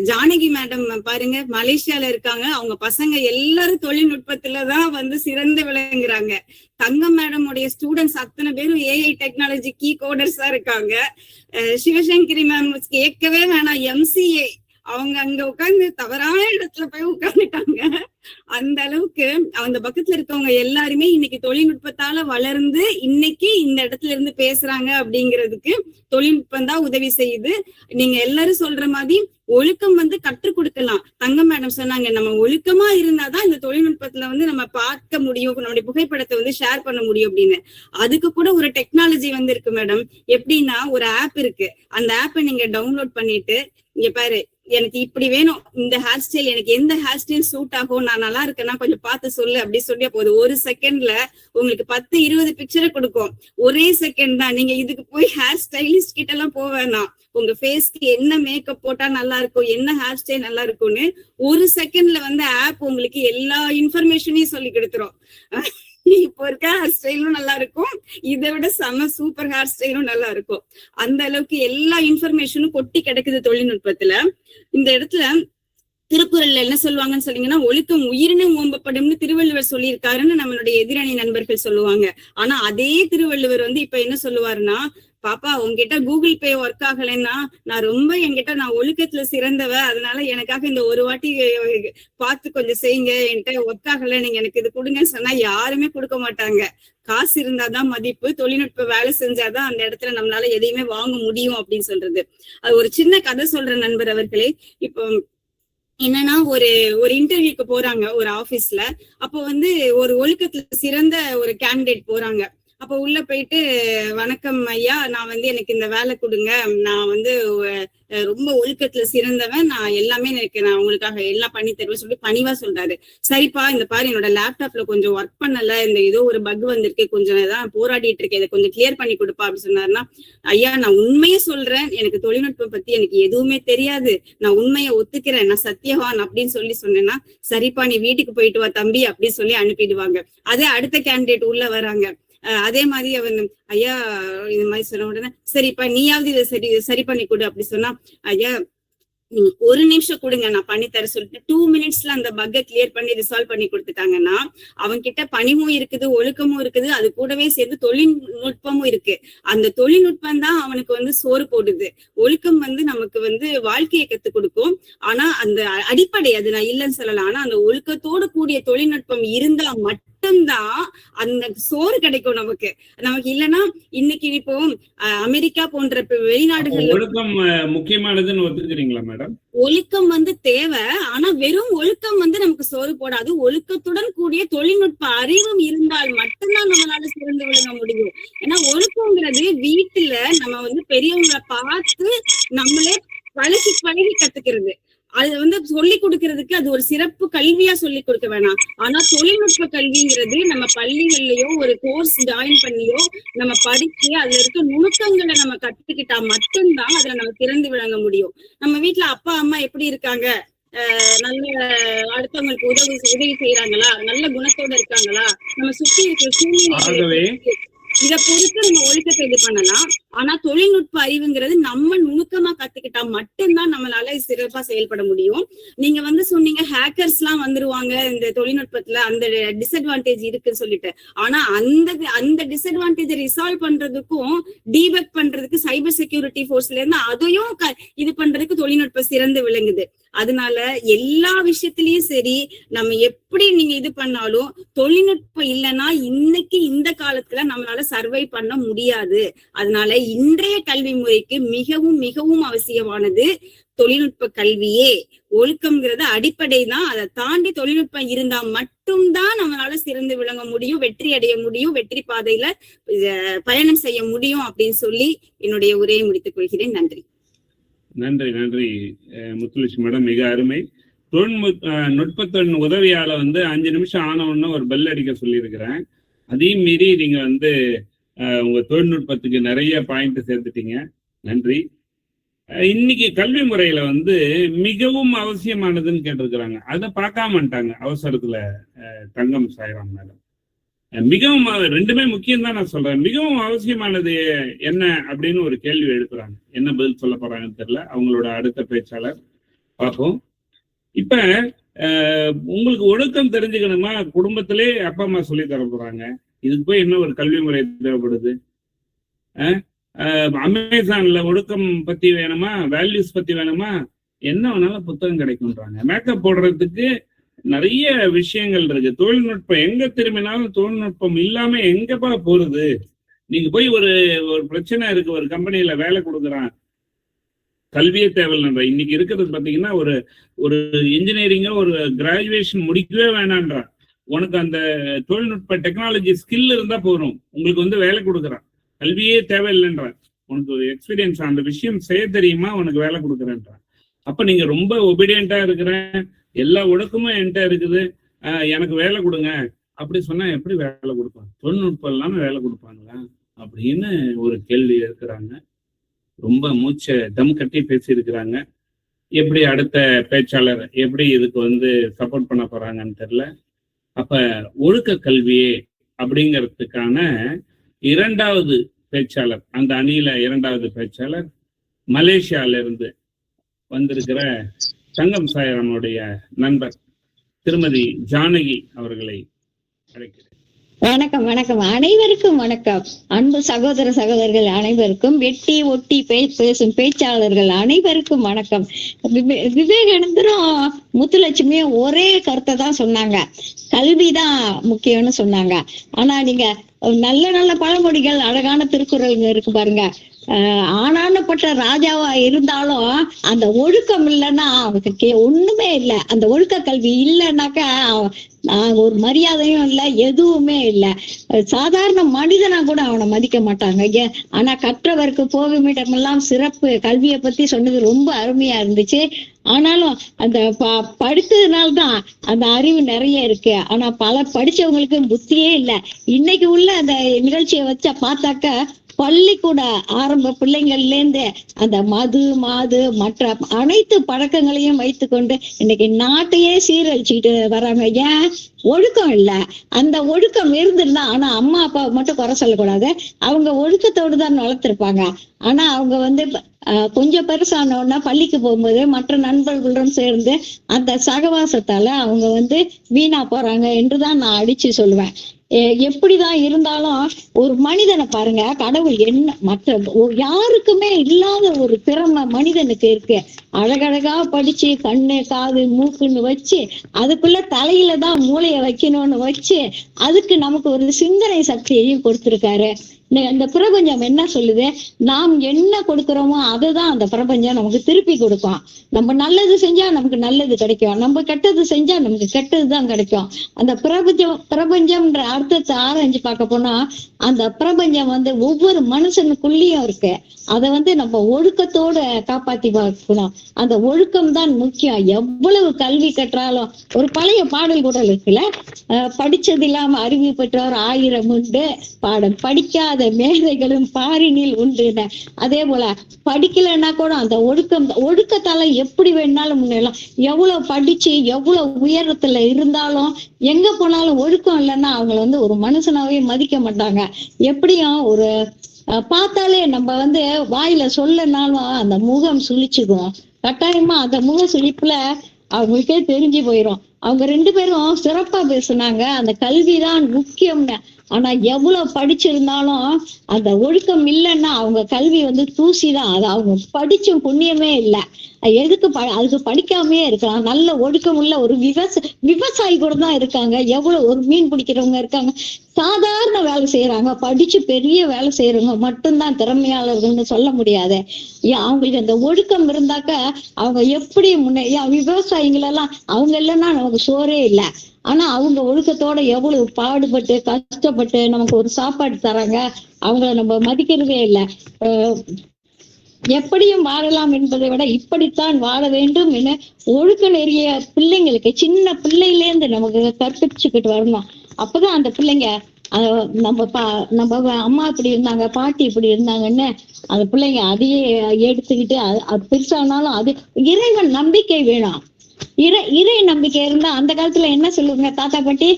ஜானகி மேடம் பாருங்க, மலேசியால இருக்காங்க. அவங்க பசங்க எல்லாரும் தொழில்நுட்பத்துலதான் வந்து சிறந்து விளங்குறாங்க. தங்கம் மேடம் உடைய ஸ்டூடெண்ட்ஸ் அத்தனை பேரும் ஏஐ டெக்னாலஜி கீ கோடர்ஸா இருக்காங்க. சிவசங்கரி மேம் கேட்கவே வேணாம், எம்சிஏ அவங்க அங்க உட்கார்ந்து தவறான இடத்துல போய் உட்கார்ந்துட்டாங்க. அந்த அளவுக்கு அந்த பக்கத்துல இருக்கவங்க எல்லாருமே இன்னைக்கு தொழில்நுட்பத்தால வளர்ந்து இன்னைக்கு இந்த இடத்துல இருந்து பேசுறாங்க அப்படிங்கிறதுக்கு தொழில்நுட்பம் தான் உதவி செய்யுது. நீங்க எல்லாரும் சொல்ற மாதிரி ஒழுக்கம் வந்து கற்றுக் கொடுக்கலாம். தங்கம் மேடம் சொன்னாங்க, நம்ம ஒழுக்கமா இருந்தாதான் இந்த தொழில்நுட்பத்துல வந்து நம்ம பார்க்க முடியும், நம்மளுடைய புகைப்படத்தை வந்து ஷேர் பண்ண முடியும் அப்படின்னு. அதுக்கு கூட ஒரு டெக்னாலஜி வந்து இருக்கு மேடம். எப்படின்னா ஒரு ஆப் இருக்கு, அந்த ஆப்பை நீங்க டவுன்லோட் பண்ணிட்டு இங்க பாரு, எனக்கு இப்படி வேணும், இந்த ஹேர் ஸ்டைல், எனக்கு எந்த ஹேர் ஸ்டைல் சூட் ஆகும், நான் நல்லா இருக்கேன்னா கொஞ்சம் பார்த்து சொல்லு அப்படி சொல்லி போதும். ஒரு செகண்ட்ல உங்களுக்கு 10-20 பிக்சரை கொடுக்கும். ஒரே செகண்ட் தான். நீங்க இதுக்கு போய் ஹேர் ஸ்டைலிஸ்ட் கிட்ட எல்லாம் போக வேணாம். உங்க ஃபேஸ்க்கு என்ன மேக்கப் போட்டா நல்லா இருக்கும், என்ன ஹேர் ஸ்டைல் நல்லா இருக்கும்னு ஒரு செகண்ட்ல வந்து ஆப் உங்களுக்கு எல்லா இன்ஃபர்மேஷனையும் சொல்லி கொடுத்துரும். இப்போ இருக்க ஹேர் ஸ்டைலும் நல்லா இருக்கும், இதை விட செம சூப்பர் ஹேர் ஸ்டைலும் நல்லா இருக்கும். அந்த அளவுக்கு எல்லா இன்ஃபர்மேஷனும் கொட்டி கிடக்குது தொழில்நுட்பத்துல. இந்த இடத்துல திருக்குறள்ல என்ன சொல்லுவாங்கன்னு சொன்னீங்கன்னா, ஒழுக்கம் உயிரினும் ஓம்பப்படும்னு திருவள்ளுவர் சொல்லியிருக்காருன்னு நம்மளுடைய எதிரணி நண்பர்கள் சொல்லுவாங்க. ஆனா அதே திருவள்ளுவர் வந்து இப்ப என்ன சொல்லுவாருன்னா, பாப்பா உங்ககிட்ட கூகுள் பே ஒர்க் ஆகலைன்னா நான் ஒழுக்கத்துல சிறந்தவ, அதனால எனக்காக இந்த ஒரு வாட்டி பார்த்து கொஞ்சம் செய்யுங்க, என்கிட்ட ஒர்க் ஆகல, நீங்க எனக்கு இது கொடுங்கன்னு சொன்னா யாருமே கொடுக்க மாட்டாங்க. காசு இருந்தாதான் மதிப்பு, தொழில்நுட்ப வேலை செஞ்சாதான் அந்த இடத்துல நம்மளால எதையுமே வாங்க முடியும் அப்படின்னு சொல்றது. அது ஒரு சின்ன கதை சொல்ற நண்பர் அவர்களே. இப்போ என்னன்னா ஒரு இன்டர்வியூக்கு போறாங்க ஒரு ஆபீஸ்ல. அப்போ வந்து ஒரு ஒழுக்கத்துல சிறந்த ஒரு கேண்டிடேட் போறாங்க. அப்ப உள்ள போயிட்டு, வணக்கம் ஐயா, நான் வந்து எனக்கு இந்த வேலை கொடுங்க, நான் வந்து ரொம்ப ஒழுக்கத்துல சிறந்தவன், நான் உங்களுக்காக எல்லாம் பண்ணி தருவேன் சொல்லி பணிவா சொல்றாரு. சரிப்பா, இந்த பாரு என்னோட லேப்டாப்ல கொஞ்சம் ஒர்க் பண்ணல, இந்த ஏதோ ஒரு பக் வந்திருக்கு, கொஞ்சம் தான் போராடிட்டு இருக்கேன், இதை கொஞ்சம் கிளியர் பண்ணி கொடுப்பா அப்படின்னு சொன்னாருன்னா, ஐயா நான் உண்மையே சொல்றேன், எனக்கு தொழில்நுட்பம் பத்தி எனக்கு எதுவுமே தெரியாது, நான் உண்மையை ஒத்துக்கிறேன், நான் சத்தியவான் அப்படின்னு சொன்னேன்னா, சரிப்பா நீ வீட்டுக்கு போயிட்டு வா தம்பி அப்படின்னு சொல்லி அனுப்பிடுவாங்க. அதே அடுத்த கேண்டிடேட் உள்ள வராங்க. அதே மாதிரி அவன், ஐயா இது மாதிரி சொன்ன உடனே, சரிப்பா நீயாவது இதை சரி பண்ணி கொடு அப்படி சொன்னா, ஐயா நீங்க ஒரு நிமிஷம் கொடுங்க நான் பண்ணி தர சொல்லிட்டு 2 மினிட்ஸ்ல அந்த பக்கை கிளியர் பண்ணி ரிசால்வ் பண்ணி கொடுத்துட்டாங்கன்னா, அவங்க கிட்ட பணிவும் இருக்குது, ஒழுக்கமும் இருக்குது, அது கூடவே சேர்ந்து தொழில்நுட்பமும் இருக்கு. அந்த தொழில்நுட்பம் தான் அவனுக்கு வந்து சோறு போடுது. ஒழுக்கம் வந்து நமக்கு வந்து வாழ்க்கையை கத்துக் கொடுக்கும். ஆனா அந்த அடிப்படை, அது நான் இல்லைன்னு சொல்லலாம், ஆனா அந்த ஒழுக்கத்தோடு கூடிய தொழில்நுட்பம் இருந்தா மட்டும்தான் அந்த சோறு கிடைக்கும் நமக்கு. இல்லைன்னா இன்னைக்கு இப்போ அமெரிக்கா போன்ற வெளிநாடுகள் ஒழுக்கம் முக்கியமானதுன்னு ஒத்துக்கிறீங்களா மேடம்? ஒழுக்கம் வந்து தேவை, ஆனா வெறும் ஒழுக்கம் வந்து நமக்கு சோறு போடாது. ஒழுக்கத்துடன் கூடிய தொழில்நுட்ப அறிவும் இருந்தால் மட்டும்தான் நம்மளால சிறந்து விளங்க முடியும். ஏன்னா ஒழுக்கங்கிறது வீட்டுல நம்ம வந்து பெரியவங்களை பார்த்து நம்மளே பழகி கத்துக்கிறது. அது வந்து சொல்லி கொடுக்கறதுக்கு அது ஒரு சிறப்பு கல்வியா சொல்லி கொடுக்க வேணாம். ஆனா தொழில்நுட்ப கல்விங்கிறது நம்ம பள்ளிகள்லயோ ஒரு கோர்ஸ் ஜாயின் பண்ணியோ நம்ம படிச்சு அதுல இருக்க நுணுக்கங்களை நம்ம கத்துக்கிட்டா மட்டும்தான் அதுல நம்ம திறந்து விளங்க முடியும். நம்ம வீட்டுல அப்பா அம்மா எப்படி இருக்காங்க, நல்ல அடுத்தவங்களுக்கு உதவி செய்யறாங்களா, நல்ல குணத்தோட இருக்காங்களா, நம்ம சுற்றி இருக்கிற சூழ்நிலை, இதை பொறுத்து நம்ம ஒழுக்கத்தை இது பண்ணலாம். ஆனா தொழில்நுட்ப அறிவுங்கிறது நம்ம நுணுக்கமா கத்துக்கிட்டா மட்டும்தான் நம்மளால சிறப்பா செயல்பட முடியும். நீங்க வந்து சொன்னீங்க ஹேக்கர்ஸ் எல்லாம் வந்துருவாங்க இந்த தொழில்நுட்பத்துல, அந்த டிஸ்அட்வான்டேஜ் இருக்குன்னு சொல்லிட்டு. ஆனா அந்த டிஸ்அட்வான்டேஜை ரிசால்வ் பண்றதுக்கும் டீபக் பண்றதுக்கு சைபர் செக்யூரிட்டி போர்ஸ்ல இருந்து அதையும் இது பண்றதுக்கு தொழில்நுட்பம் சிறந்து விளங்குது. அதனால எல்லா விஷயத்திலயும் சரி, நம்ம எப்படி நீங்க இது பண்ணாலும் தொழில்நுட்பம் இல்லைன்னா இன்னைக்கு இந்த காலத்துல நம்மளால சர்வை பண்ண முடியாது. அதனால இன்றைய கல்வி முறைக்கு மிகவும் மிகவும் அவசியமானது தொழில்நுட்ப கல்வியே. ஒழுக்கம்ங்கிறது அடிப்படை தான். அதை தாண்டி தொழில்நுட்பம் இருந்தா மட்டும்தான் நம்மளால சிறந்து விளங்க முடியும், வெற்றி அடைய முடியும், வெற்றி பாதையில பயணம் செய்ய முடியும் அப்படின்னு சொல்லி என்னுடைய உரையை முடித்துக் கொள்கிறேன். நன்றி. நன்றி நன்றி முத்துலட்சுமி மேடம், மிக அருமை. நுட்பத்தின் உதவியால வந்து 5 நிமிஷம் ஆனவுடனே ஒரு பெல் அடிக்க சொல்லியிருக்கிறேன். அதையும் மீறி நீங்க வந்து உங்க தொழில்நுட்பத்துக்கு நிறைய பாயிண்ட் சேர்த்துட்டீங்க. நன்றி. இன்னைக்கு கல்வி முறையில வந்து மிகவும் அவசியமானதுன்னு கேட்டிருக்கிறாங்க, அதை பார்க்காமட்டாங்க அவசரத்துல. தங்கம் சாய்ராம் மேடம், மிகவும் ரெண்டுமே முக்கியம் தான் நான் சொல்றேன். மிகவும் அவசியமானது என்ன அப்படின்னு ஒரு கேள்வி எழுப்புறாங்க. என்ன பதில் சொல்ல போறாங்கன்னு தெரியல. அவங்களோட அடுத்த பேச்சாளர் பார்ப்போம். இப்ப உங்களுக்கு ஒழுக்கம் தெரிஞ்சுக்கணுமா? குடும்பத்திலே அப்பா அம்மா சொல்லி தர போறாங்க. இதுக்கு போய் என்ன ஒரு கல்வி முறை தேவைப்படுது? அமேசான்ல ஒழுக்கம் பத்தி வேணுமா, வேல்யூஸ் பத்தி வேணுமா, என்ன வேணாலும் புத்தகம் கிடைக்கும்ன்றாங்க. மேக்கப் போடுறதுக்கு நிறைய விஷயங்கள் இருக்கு. தொழில்நுட்பம் எங்க திரும்பினாலும் தொழில்நுட்பம் இல்லாம எங்கப்பா போறது? நீங்க போய் ஒரு பிரச்சனை இருக்கு, ஒரு கம்பெனியில வேலை கொடுக்குறான், கல்வியே தேவையில்லைன்ற. இன்னைக்கு இருக்கிறது பாத்தீங்கன்னா ஒரு இன்ஜினியரிங்க ஒரு கிராஜுவேஷன் முடிக்கவே வேணான்றான். உனக்கு அந்த தொழில்நுட்ப டெக்னாலஜி ஸ்கில் இருந்தா போதும், உங்களுக்கு வந்து வேலை கொடுக்குறான். கல்வியே தேவையில்லைன்றான். உனக்கு எக்ஸ்பீரியன்ஸ், அந்த விஷயம் செய்ய தெரியுமா, உனக்கு வேலை கொடுக்குறேன்றான். அப்ப நீங்க ரொம்ப ஒபீடியண்டா இருக்கிறேன், எல்லா ஒழுக்கமும் என்கிட்ட இருக்குது, எனக்கு வேலை கொடுங்க அப்படி சொன்னா எப்படி வேலை கொடுப்பாங்க? தொழில்நுட்பம் இல்லாம வேலை கொடுப்பாங்களா அப்படின்னு ஒரு கேள்வி இருக்கிறாங்க. ரொம்ப மூச்சை தம் கட்டி பேசியிருக்கிறாங்க. எப்படி அடுத்த பேச்சாளர் எப்படி இதுக்கு வந்து சப்போர்ட் பண்ண போறாங்கன்னு தெரியல. அப்ப ஒழுக்க கல்வியே அப்படிங்கிறதுக்கான இரண்டாவது பேச்சாளர், அந்த அணியில இரண்டாவது பேச்சாளர் மலேசியால இருந்து வந்திருக்கிற சங்கம் சாயராமுடைய நண்பர் திருமதி ஜானகி அவர்களை அழைக்கிறேன். வணக்கம் வணக்கம், அனைவருக்கும் வணக்கம். அன்பு சகோதர சகோதரர்கள் அனைவருக்கும், வெட்டி ஒட்டி பேசும் பேச்சாளர்கள் அனைவருக்கும் வணக்கம். விவேகானந்தரும் முத்துலட்சுமியும் ஒரே கருத்தை தான் சொன்னாங்க, கல்விதான் முக்கியம்னு சொன்னாங்க. ஆனா நீங்க நல்ல நல்ல பழமொழிகள், அழகான திருக்குறள் இருக்கு பாருங்க. ஆனானப்பட்ட ராஜாவா இருந்தாலும் அந்த ஒழுக்கம் இல்லைன்னா அவனுக்கு ஒண்ணுமே இல்லை. அந்த ஒழுக்க கல்வி இல்லைன்னாக்கா ஒரு மரியாதையும் இல்லை, எதுவுமே இல்லை. சாதாரண மனிதனா கூட அவனை மதிக்க மாட்டாங்க. ஆனா கற்றவருக்கு போகும் இடமெல்லாம் சிறப்பு. கல்வியை பத்தி சொன்னது ரொம்ப அருமையா இருந்துச்சு. ஆனாலும் அந்த படித்ததுனால்தான் அந்த அறிவு நிறைய இருக்கு. ஆனா பல படிச்சவங்களுக்கு புத்தியே இல்லை. இன்னைக்கு உள்ள அந்த நிகழ்ச்சியை வச்சா பார்த்தாக்க பள்ளிக்கூட ஆரம்ப பிள்ளைங்கள்ல இருந்து அந்த மது மற்ற அனைத்து பழக்கங்களையும் வைத்துக்கொண்டு இன்னைக்கு நாட்டையே சீரழிச்சுக்கிட்டு வராங்க. ஏன்? ஒழுக்கம் இல்லை. அந்த ஒழுக்கம் இருந்திருந்தா, ஆனா அம்மா அப்பா மட்டும் குறை சொல்லக்கூடாது, அவங்க ஒழுக்கத்தோடு தான் வளர்த்திருப்பாங்க. ஆனா அவங்க வந்து கொஞ்சம் பெருசானோன்னா பள்ளிக்கு போகும்போது மற்ற நண்பர்களுடன் சேர்ந்து அந்த சகவாசத்தால அவங்க வந்து வீணா போறாங்க என்றுதான் நான் அடிச்சு சொல்லுவேன். எப்படிதான் இருந்தாலும் ஒரு மனிதனை பாருங்க, கடவுள் என்ன மற்ற யாருக்குமே இல்லாத ஒரு திறமை மனிதனுக்கு இருக்கு. அழகழகா படிச்சு கண்ணு காது மூக்குன்னு வச்சு அதுக்குள்ள தலையில தான் மூளைய வைக்கணும்னு வச்சு அதுக்கு நமக்கு ஒரு சிந்தனை சக்தியையும் கொடுத்திருக்காரு. அந்த பிரபஞ்சம் என்ன சொல்லுது? நாம் என்ன கொடுக்கிறோமோ அதுதான் அந்த பிரபஞ்சம் நமக்கு திருப்பி கொடுக்கும். நம்ம நல்லது செஞ்சா நமக்கு நல்லது கிடைக்கும், நம்ம கெட்டது செஞ்சா நமக்கு கெட்டதுதான் கிடைக்கும். அந்த பிரபஞ்சம்ன்ற அர்த்தத்தை ஆராய்ஞ்சு பார்க்க போனா அந்த பிரபஞ்சம் வந்து ஒவ்வொரு மனுஷனுக்குள்ளேயும் இருக்கு. அதை வந்து நம்ம ஒழுக்கத்தோட காப்பாத்தி பார்க்கணும். அந்த ஒழுக்கம் தான் முக்கியம். எவ்வளவு கல்வி கற்றாலும் ஒரு பழைய பாடல் கூட இருக்குல்ல, படிச்சது இல்லாம அறிவு பெற்றோர் 1000 உண்டு, பாடம் படிக்காத மேதைகளும் பாரினில் உண்டுன்னு. அதே போல படிக்கலைன்னா கூட அந்த ஒழுக்கத்தால எப்படி வேணாலும் முன்னேறலாம். எவ்வளவு படிச்சு எவ்வளவு உயரத்துல இருந்தாலும் எங்க போனாலும் ஒழுக்கம் இல்லைன்னா அவங்கள வந்து ஒரு மனுஷனாவே மதிக்க மாட்டாங்க. எப்படியும் ஒரு பார்த்தாலே நம்ம வந்து வாயில சொல்லனாலும் அந்த முகம் சுழிச்சுக்குவோம். கட்டாயமா அந்த முக சுழிப்புல அவங்களுக்கே தெரிஞ்சு போயிடும். அவங்க 2 பேரும் சிறப்பா பேசுனாங்க, அந்த கல்விதான் முக்கியம்னு. ஆனா எவ்வளவு படிச்சிருந்தாலும் அந்த ஒழுக்கம் இல்லைன்னா அவங்க கல்வி வந்து தூசிதான். அது அவங்க படிச்சும் புண்ணியமே இல்லை. எதுக்கு அதுக்கு படிக்காமே இருக்கலாம். நல்ல ஒழுக்கம் உள்ள ஒரு விவசாயி கூட தான் இருக்காங்க. எவ்வளவு ஒரு மீன் பிடிக்கிறவங்க இருக்காங்க, சாதாரண வேலை செய்யறாங்க. படிச்சு பெரிய வேலை செய்யறவங்க மட்டும்தான் திறமையாளர்கள்னு சொல்ல முடியாது. அவங்களுக்கு அந்த ஒழுக்கம் இருந்தாக்க அவங்க எப்படி விவசாயிகளெல்லாம் அவங்க இல்லைன்னா நமக்கு சோறே இல்லை. ஆனா அவங்க ஒழுக்கத்தோட எவ்வளவு பாடுபட்டு கஷ்டப்பட்டு நமக்கு ஒரு சாப்பாடு தராங்க. அவங்கள நம்ம மதிக்கிறதே இல்லை. எப்படியும் வாழலாம் என்பதை விட இப்படித்தான் வாழ வேண்டும் என ஒழுக்க நெறிய பிள்ளைங்களுக்கு சின்ன பிள்ளையிலேருந்து நமக்கு கற்பிச்சுக்கிட்டு வரணும். அப்பதான் அந்த பிள்ளைங்க நம்ம அம்மா இப்படி இருந்தாங்க, பாட்டி இப்படி இருந்தாங்கன்னு அந்த பிள்ளைங்க அதையே எடுத்துக்கிட்டு அது பெருசானாலும் அது இறைவன் நம்பிக்கை வேணும். இறை நம்பிக்கை இருந்தா அந்த காலத்துல என்ன சொல்லுவாங்க, தாத்தா பாட்டி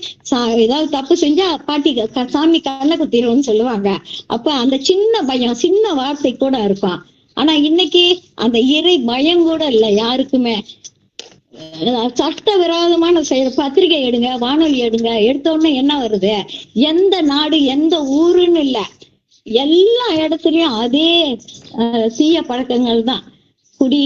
ஏதாவது தப்பு செஞ்சா பாட்டி சாமி கண்ணை குத்திடுவோம்னு சொல்லுவாங்க. அப்ப அந்த சின்ன பையன் சின்ன வார்த்தை கூட இருக்கும். ஆனா இன்னைக்கு அந்த இறை பயம் கூட இல்லை யாருக்குமே. சட்ட விரோதமான பத்திரிகை எடுங்க, வானொலி எடுங்க, எடுத்த உடனே என்ன வருது? எந்த நாடு எந்த ஊருன்னு இல்ல, எல்லா இடத்துலயும் அதே தீய பழக்கங்கள் தான். குடி,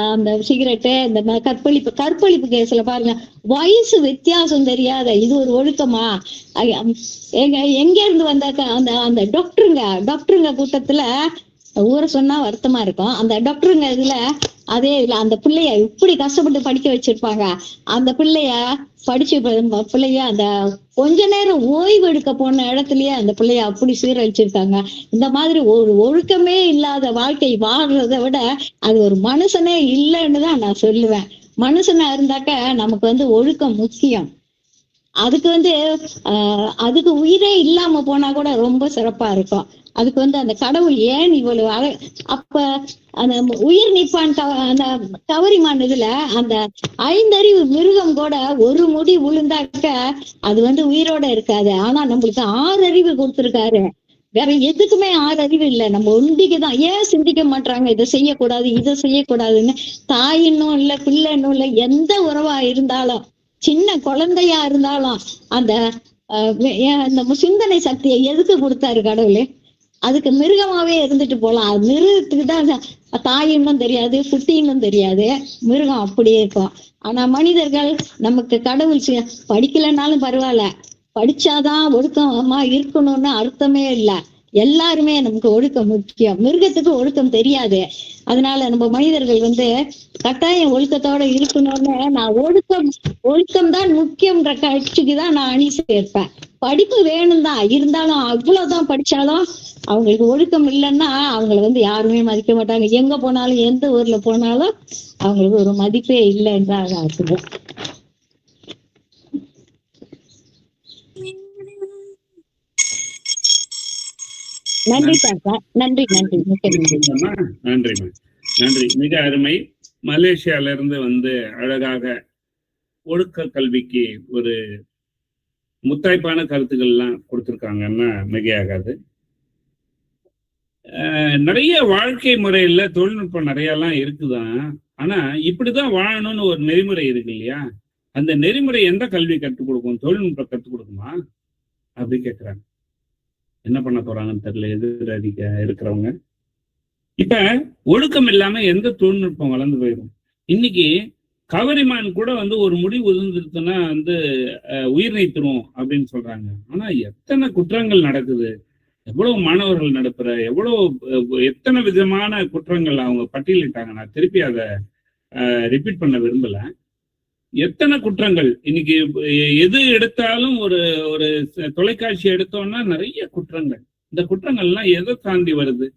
அந்த சிகரெட்டு, இந்த கற்பழிப்பு கேஸ்ல பாருங்க, வயசு வித்தியாசம் தெரியாத இது ஒரு ஒழுக்கமா? எங்க இருந்து வந்த அந்த அந்த டாக்டருங்க கூட்டத்துல ஊரை சொன்னா வருத்தமா இருக்கும். அந்த டாக்டருங்க இதுல அந்த பிள்ளைய இப்படி கஷ்டப்பட்டு படிக்க வச்சிருப்பாங்க. அந்த பிள்ளைய அந்த கொஞ்ச நேரம் ஓய்வு எடுக்க போன இடத்துலயே அந்த பிள்ளைய அப்படி சீரழிச்சிருக்காங்க. இந்த மாதிரி ஒரு ஒழுக்கமே இல்லாத வாழ்க்கை வாழ்றதை விட அது ஒரு மனுஷனே இல்லைன்னு தான் நான் சொல்லுவேன். மனுஷனா இருந்தாக்க நமக்கு ஒழுக்கம் முக்கியம். அதுக்கு உயிரே இல்லாம போனா கூட ரொம்ப சிறப்பா இருக்கும். அதுக்கு அந்த கடவுள் ஏன் இவ்வளவு அப்ப அந்த உயிர் நிப்பான் அந்த கவரிமான் இதுல அந்த 5 அறிவு மிருகம் கூட ஒரு முடி விழுந்தாக்க அது உயிரோட இருக்காது. ஆனா நம்மளுக்கு 6 அறிவு கொடுத்திருக்காரு. வேற எதுக்குமே 6 அறிவு இல்லை, நம்ம ஒண்டிக்குதான். ஏன் சிந்திக்க மாட்டாங்க இதை செய்யக்கூடாது இதை செய்யக்கூடாதுன்னு? தாயின்னும் இல்லை, பிள்ளைன்னும் இல்லை, எந்த உறவா இருந்தாலும், சின்ன குழந்தையா இருந்தாலும் அந்த சிந்தனை சக்தியை எதுக்கு கொடுத்தாரு கடவுளே? அதுக்கு மிருகமாவே இருந்துட்டு போலாம். அது மிருகத்துக்கு தான் தாயின்னும் தெரியாது, குட்டின்னும் தெரியாது, மிருகம் அப்படியே இருக்கும். ஆனா மனிதர்கள் நமக்கு கடவுள் படிக்கலைன்னாலும் பரவாயில்ல, படிச்சாதான் ஒழுக்கமா இருக்கணும்னு அர்த்தமே இல்லை. எல்லாருமே நமக்கு ஒழுக்கம் முக்கியம். மிருகத்துக்கு ஒழுக்கம் தெரியாது. அதனால நம்ம மனிதர்கள் கட்டாயம் ஒழுக்கத்தோட இருக்கணும்னு நான் ஒழுக்கம் தான் முக்கியம்ன்ற கட்சிக்குதான் நான் அணி சேர்ப்பேன். படிப்பு வேணும் தான், இருந்தாலும் அவ்வளவுதான் படிச்சாலும் அவங்களுக்கு ஒழுக்கம் இல்லைன்னா அவங்களை யாருமே மதிக்க மாட்டாங்க. எங்க போனாலும் எந்த ஊர்ல போனாலும் அவங்களுக்கு ஒரு மதிப்பே இல்லைன்னு நான் சொல்லுவேன். நன்றி சார். நன்றி நன்றி நன்றி. நன்றி, மிக அருமை. மலேசியால இருந்து அழகாக ஒழுக்க கல்விக்கு ஒரு முத்தாய்ப்பான கருத்துக்கள் எல்லாம் கொடுத்திருக்காங்கன்னா மிகையாகாது. நிறைய வாழ்க்கை முறையில தொழில்நுட்பம் நிறைய எல்லாம் இருக்குதான். ஆனா இப்படிதான் வாழணும்னு ஒரு நெறிமுறை இருக்கு இல்லையா? அந்த நெறிமுறை எந்த கல்வி கற்றுக் கொடுக்கும்? தொழில்நுட்பம் கற்றுக் கொடுக்குமா அப்படி கேட்கிறாங்க. என்ன பண்ண போறாங்கன்னு தெரியல எதிரடிக்க இருக்கிறவங்க. இப்ப ஒழுக்கம் இல்லாம எந்த தொழில்நுட்பம் வளர்ந்து போயிடும். இன்னைக்கு கவரிமான் கூட ஒரு முடிவு உதிர்ந்துருச்சுன்னா உயிர் நீத்துரும் அப்படின்னு சொல்றாங்க. ஆனா எத்தனை குற்றங்கள் நடக்குது, எவ்வளவு மாணவர்கள் நடப்புற, எத்தனை விதமான குற்றங்கள் அவங்க பட்டியலிட்டாங்க. நான் திருப்பி அதை ரிப்பீட் பண்ண விரும்பல. எத்தனை குற்றங்கள் இன்னைக்கு எது எடுத்தாலும் ஒரு தொலைக்காட்சி எடுத்தோம்னா நிறைய குற்றங்கள். இந்த குற்றங்கள்லாம் எதை தாண்டி வருது?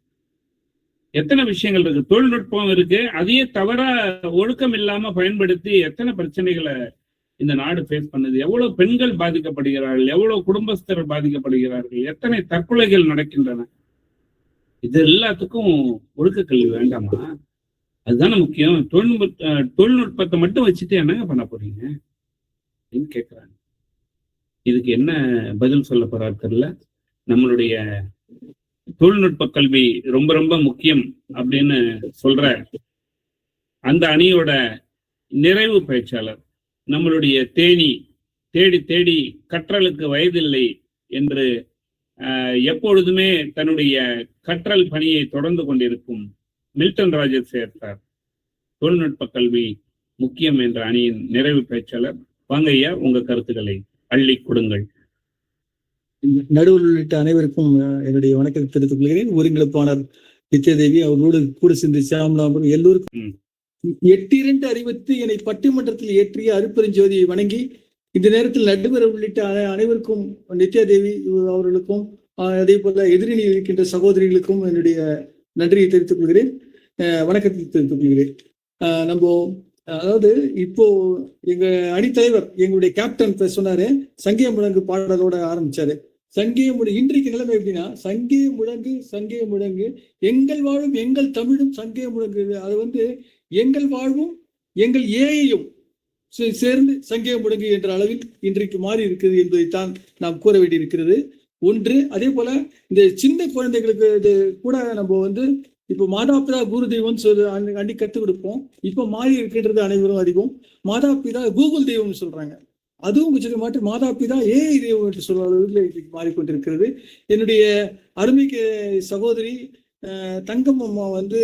எத்தனை விஷயங்கள் இருக்கு, தொழில்நுட்பம் இருக்கு, அதையே தவறா ஒழுக்கம் இல்லாம பயன்படுத்தி எத்தனை பிரச்சனைகளை இந்த நாடு ஃபேஸ் பண்ணுது. எவ்வளவு பெண்கள் பாதிக்கப்படுகிறார்கள், எவ்வளவு குடும்பஸ்தர்கள் பாதிக்கப்படுகிறார்கள், எத்தனை தற்கொலைகள் நடக்கின்றன. இது எல்லாத்துக்கும் ஒழுக்க கல்வி வேண்டாமா? அதுதானே முக்கியம். தொழில்நுட்பத்தை மட்டும் வச்சுட்டு என்னங்க பண்ண போறீங்க அப்படின்னு கேட்கிறாங்க. இதுக்கு என்ன பதில் சொல்ல போறாரு தெரியல. நம்மளுடைய தொழில்நுட்ப கல்வி ரொம்ப ரொம்ப முக்கியம் அப்படின்னு சொல்ற அந்த அணியோட நிறைவு பேச்சாளர் நம்மளுடைய தேடி தேடி கற்றலுக்கு வயதில்லை என்று எப்பொழுதுமே தன்னுடைய கற்றல் பணியை தொடர்ந்து கொண்டிருக்கும் மில்டன் ராஜர் சேர்த்தார். தொழில்நுட்ப கல்வி முக்கியம் என்ற அணியின் நிறைவு பேச்சாளர். வாங்கய்யா, உங்க கருத்துக்களை அள்ளி கொடுங்கள். நடுவில் உள்ளிட்ட அனைவருக்கும் என்னுடைய வணக்கத்தை தெரிவித்துக் கொள்கிறேன். ஒருங்கிணைப்பாளர் நித்யாதேவி அவர்களோடு கூட சேர்ந்து சியாமலாபுரம் எல்லோருக்கும் 8-2 அறிவித்து என்னை பட்டிமன்றத்தில் ஏற்றிய அருப்பெருஞ்சோதியை வணங்கி இந்த நேரத்தில் நடுவர் உள்ளிட்ட அனைவருக்கும் நித்யாதேவி அவர்களுக்கும் அதே போல எதிரில் இருக்கின்ற சகோதரிகளுக்கும் என்னுடைய நன்றியை தெரிவித்துக் கொள்கிறேன், வணக்கத்தை தெரிவித்துக் கொள்கிறேன். அதாவது இப்போ எங்க அணித்தலைவர் எங்களுடைய கேப்டன் சொன்னாரு, சங்கே முழங்கு பாடலோட ஆரம்பிச்சாரு. சங்கே முழங்கு இன்றைக்கு நிலைமை எப்படின்னா, சங்கே முழங்கு எங்கள் வாழும் எங்கள் தமிழும் சங்கே முழங்கு. அது எங்கள் வாழ்வும் எங்கள் ஏயையும் சேர்ந்து சங்கே முழங்கு என்ற அளவில் இன்றைக்கு மாறி இருக்கிறது என்பதைத்தான் நாம் கூற வேண்டியிருக்கிறது. ஒன்று. அதே போல இந்த சின்ன குழந்தைகளுக்கு இது கூட நம்ம வந்து இப்போ மாதாபிதா குரு தெய்வம்னு சொல்லி அன்னைக்கு கற்றுக் கொடுப்போம். இப்போ மாறி இருக்கின்றது அனைவரும் அறிவோம். மாதாபிதா கூகுள் தெய்வம்னு சொல்றாங்க. அதுவும் கொஞ்சம் மாற்றி மாதாபிதா ஏஐ தெய்வம் என்று சொல்வதில் மாறிக்கொண்டிருக்கிறது. என்னுடைய அருமைக்கு சகோதரி தங்கம் அம்மா வந்து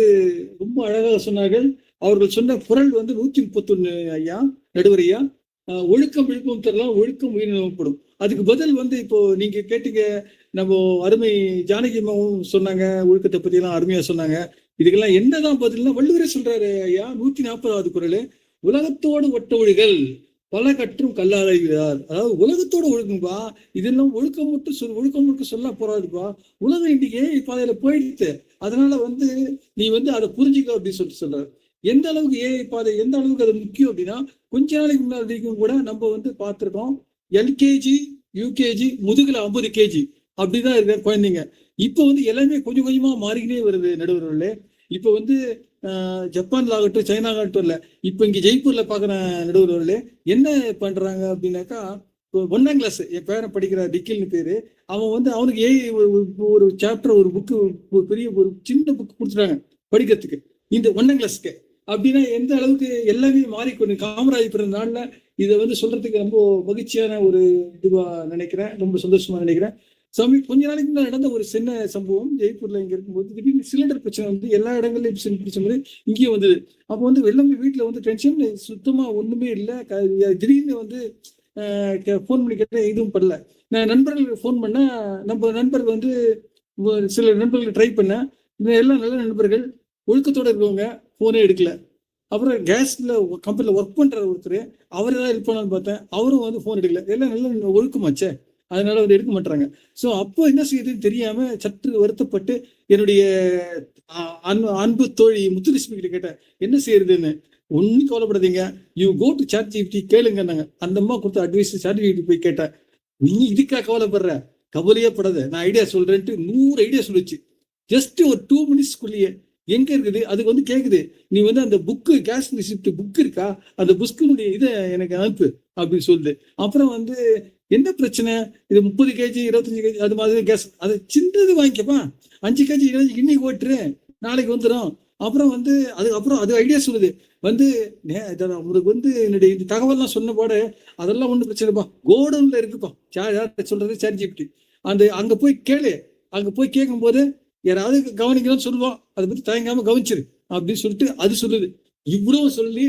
ரொம்ப அழகாக சொன்னார்கள். அவர்கள் சொன்ன குரல் வந்து 131 ஐயா நடுவர் ஐயா. ஒழுக்கம் விழுப்பம் தரலாம், ஒழுக்கம் உயிர் நோக்கப்படும். அதுக்கு பதில் வந்து இப்போ நீங்க கேட்டீங்க, நம்ம அருமை ஜானகி அம்மாவும் சொன்னாங்க, ஒழுக்கத்தை பத்தி எல்லாம் அருமையா சொன்னாங்க. இதுக்கெல்லாம் என்னதான் பதில்னா வள்ளுவரே சொல்றாரு ஐயா, 140வது குறள், உலகத்தோடு ஒட்ட ஒழுகல் பல கற்றும் கல்லாராய்கிறார். அதாவது உலகத்தோட ஒழுங்கும்பா, இதெல்லாம் ஒழுக்கம் மட்டும் ஒழுக்கம் மட்டும் சொல்ல போறாதுப்பா. உலகம் இன்னைக்கு பாதையில போயிடுச்சு. அதனால வந்து நீ வந்து அதை புரிஞ்சுக்க அப்படின்னு சொல்றாரு. எந்த அளவுக்கு ஏஐ பாதை எந்த அளவுக்கு அது முக்கியம் அப்படின்னா, கொஞ்ச நாளைக்கு முன்னாடி வரைக்கும் கூட நம்ம வந்து பார்த்திருக்கோம், எல்கேஜி யூகேஜி முதுகுல 50 கேஜி அப்படிதான் இருக்க குழந்தைங்க. இப்போ வந்து எல்லாமே கொஞ்சம் கொஞ்சமா மாறிக்கினே வருது நடுவர்களே. இப்போ வந்து ஜப்பான்ல ஆகட்டும், சைனா ஆகட்டும் இல்ல, இப்போ இங்க ஜெய்ப்பூர்ல பாக்குற நடுவர்களே என்ன பண்றாங்க அப்படின்னாக்கா, 1ஆம் கிளாஸ் என் பேரன் படிக்கிற டிக்கில்னு பேரு, அவன் வந்து அவனுக்கு ஏஐ ஒரு சாப்டர் ஒரு புக்கு பெரிய ஒரு சின்ன புக்கு கொடுத்துட்டாங்க படிக்கிறதுக்கு இந்த 1ஆம் கிளாஸ்க்கு. அப்படின்னா எந்த அளவுக்கு எல்லாமே மாறிக்கொண்டு காமராஜ் பிறந்த நாள்ல இதை வந்து சொல்றதுக்கு ரொம்ப மகிழ்ச்சியான ஒரு இதுவா நினைக்கிறேன், ரொம்ப சந்தோஷமா நினைக்கிறேன். கொஞ்ச நாளைக்கு முன்னாடி நடந்த ஒரு சின்ன சம்பவம், ஜெய்ப்பூர்ல இங்க இருக்கும்போது திடீர்னு சிலிண்டர் பிரச்சனை வந்து எல்லா இடங்கள்லயும் பிரச்சனை வந்து இங்கேயும் வந்தது. அப்போ வந்து எல்லாமே வீட்டுல வந்து டென்ஷன், சுத்தமா ஒண்ணுமே இல்லை. திடீர்னு வந்து ஃபோன் பண்ணி கேட்டேன், எதுவும் பண்ணல. நான் நண்பர்களுக்கு ஃபோன் பண்ண, நம்ம நண்பர்கள் வந்து சில நண்பர்கள் ட்ரை பண்ணேன், எல்லாம் நல்ல நண்பர்கள் ஒழுக்கத்தோட இருக்கவங்க, போனே எடுக்கல. அப்புறம் கேஸ்ல கம்பெனில ஒர்க் பண்ற ஒருத்தர், அவர் ஏதாவது ஹெல்ப் பண்ணான்னு பார்த்தேன், அவரும் வந்து போன் எடுக்கல. எல்லாம் நல்ல ஒழுக்கமாச்சே, அதனால வந்து எடுக்க மாட்டாங்க. ஸோ அப்போ என்ன செய்யுதுன்னு தெரியாம சற்று வருத்தப்பட்டு என்னுடைய அன்பு தோழி முத்துலட்சுமி கிட்ட கேட்டேன், என்ன செய்யறதுன்னு. ஒன்னும் கவலைப்படாதீங்க, யூ கோ டு ChatGPT கேளுங்கன்னாங்க. அந்த அம்மா கொடுத்த அட்வைஸ் ChatGPT போய் கேட்டேன். நீ இதுக்கா கவலைப்படுற, கவலையே படாத, நான் ஐடியா சொல்றேன்ட்டு 100 ஐடியா சொல்லிச்சு. ஜஸ்ட் ஒரு 2 மினிட்ஸ்க்குள்ளேயே. எங்க இருக்குது அதுக்கு வந்து கேக்குது, நீ வந்து அந்த புக்கு கேஸ் ரிசிப்ட் புக் இருக்கா, அந்த புக்கினுடைய இதை எனக்கு அனுப்பு அப்படின்னு சொல்லுது. அப்புறம் வந்து என்ன பிரச்சனை, இது 30 கேஜி 25 கேஜி அது மாதிரி கேஸ், அது சின்னது வாங்கிக்கப்பா, 5 கேஜி இன்னைக்கு ஓட்டுரு, நாளைக்கு வந்துடும். அப்புறம் வந்து அதுக்கப்புறம் அது ஐடியா சொல்லுது வந்து, உங்களுக்கு வந்து என்னுடைய இந்த தகவல்லாம் சொன்ன பாடு அதெல்லாம் ஒன்றும் பிரச்சனைப்பா, கோடவுன்ல இருக்குப்பா. யார் சொல்றது, ChatGPT. அங்க போய் கேளு. அங்க போய் கேட்கும் போது யாராவது கவனிக்கணும்னு சொல்லுவோம், அதை பத்தி தயங்காம கவனிச்சிரு அப்படின்னு சொல்லிட்டு அது சொல்லுது. இவ்வளவு சொல்லி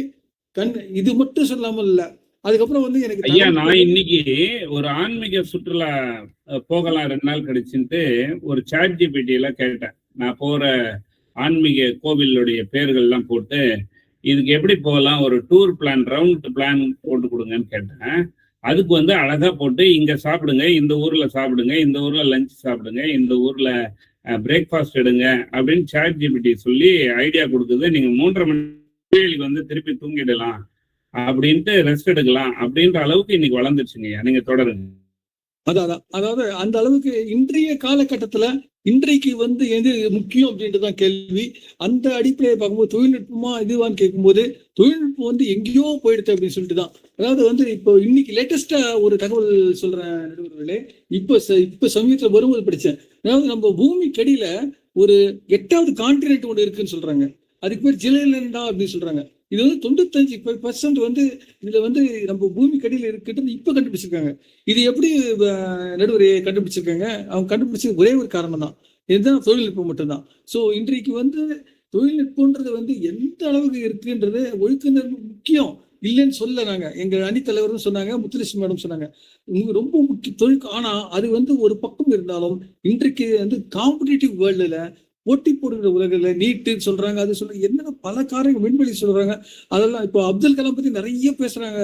இது மட்டும் சொல்லாமல் இல்ல, அதுக்கப்புறம் வந்து எனக்கு ஐயா, நான் இன்னைக்கு ஒரு ஆன்மீக சுற்றுலா போகலாம் 2 நாள் கழிச்சுட்டு ஒரு ChatGPT எல்லாம் கேட்டேன். நான் போற ஆன்மீக கோவிலுடைய பேர்கள் எல்லாம் போட்டு, இதுக்கு எப்படி போகலாம், ஒரு டூர் பிளான் ரவுண்ட் பிளான் போட்டு கொடுங்கன்னு கேட்டேன். அதுக்கு வந்து அழகா போட்டு, இங்க சாப்பிடுங்க, இந்த ஊர்ல சாப்பிடுங்க, இந்த ஊர்ல லஞ்ச் சாப்பிடுங்க, இந்த ஊர்ல பிரேக்ஃபாஸ்ட் எடுங்க அப்படின்னு ChatGPT சொல்லி ஐடியா கொடுக்குது. நீங்க 3:30 மணிக்கு வந்து திருப்பி தூங்கிடலாம் அப்படின்ட்டு, ரெஸ்ட் எடுக்கலாம் அப்படின்ற அளவுக்கு இன்னைக்கு வளர்ந்துருச்சுங்க. நீங்க தொடருங்க. அதாவது அந்த அளவுக்கு இன்றைய காலகட்டத்துல இன்றைக்கு வந்து எது முக்கியம் அப்படின்றதான் கேள்வி. அந்த அடிப்படையை பார்க்கும்போது தொழில்நுட்பமா இதுவான்னு கேட்கும்போது தொழில்நுட்பம் வந்து எங்கேயோ போயிடுது அப்படின்னு சொல்லிட்டு தான். அதாவது வந்து இப்போ இன்னைக்கு லேட்டஸ்டா ஒரு தகவல் சொல்றேன் நடுவர்களே. இப்ப சமீபத்துல வரும்போது படிச்சேன். அதாவது நம்ம பூமிக்கு அடியில ஒரு 8வது கான்டினென்ட் ஒன்று இருக்குன்னு சொல்றாங்க. அதுக்கு பேர் ஜிலேலண்டா அப்படின்னு சொல்றாங்க. இது வந்து 95% வந்து இதுல வந்து நம்ம பூமி கடியில இருக்குன்றது இப்ப கண்டுபிடிச்சிருக்காங்க. இது எப்படி நடுவரை கண்டுபிடிச்சிருக்காங்க, அவங்க கண்டுபிடிச்சது ஒரே ஒரு காரணம் தான், இதுதான் தொழில்நுட்பம் மட்டும்தான். ஸோ இன்றைக்கு வந்து தொழில்நுட்பம்ன்றது வந்து எந்த அளவுக்கு இருக்குன்றது ஒழுக்கம் முக்கியம் இல்லைன்னு சொல்ல. நாங்க எங்க அணித்தலைவரும் சொன்னாங்க, முத்துலட்சுமி மேடம் சொன்னாங்க, ரொம்ப முக்கிய தொழில். ஆனா அது வந்து ஒரு பக்கம் இருந்தாலும் இன்றைக்கு வந்து காம்படிட்டிவ் வேர்ல்டுல போட்டி போடுகிற உலகில் நீட்டுன்னு சொல்றாங்க, அது சொல்றாங்க, என்னென்ன பல காரியங்கள் விண்வெளி சொல்றாங்க. அதெல்லாம் இப்போ அப்துல் கலாம் பத்தி நிறைய பேசுறாங்க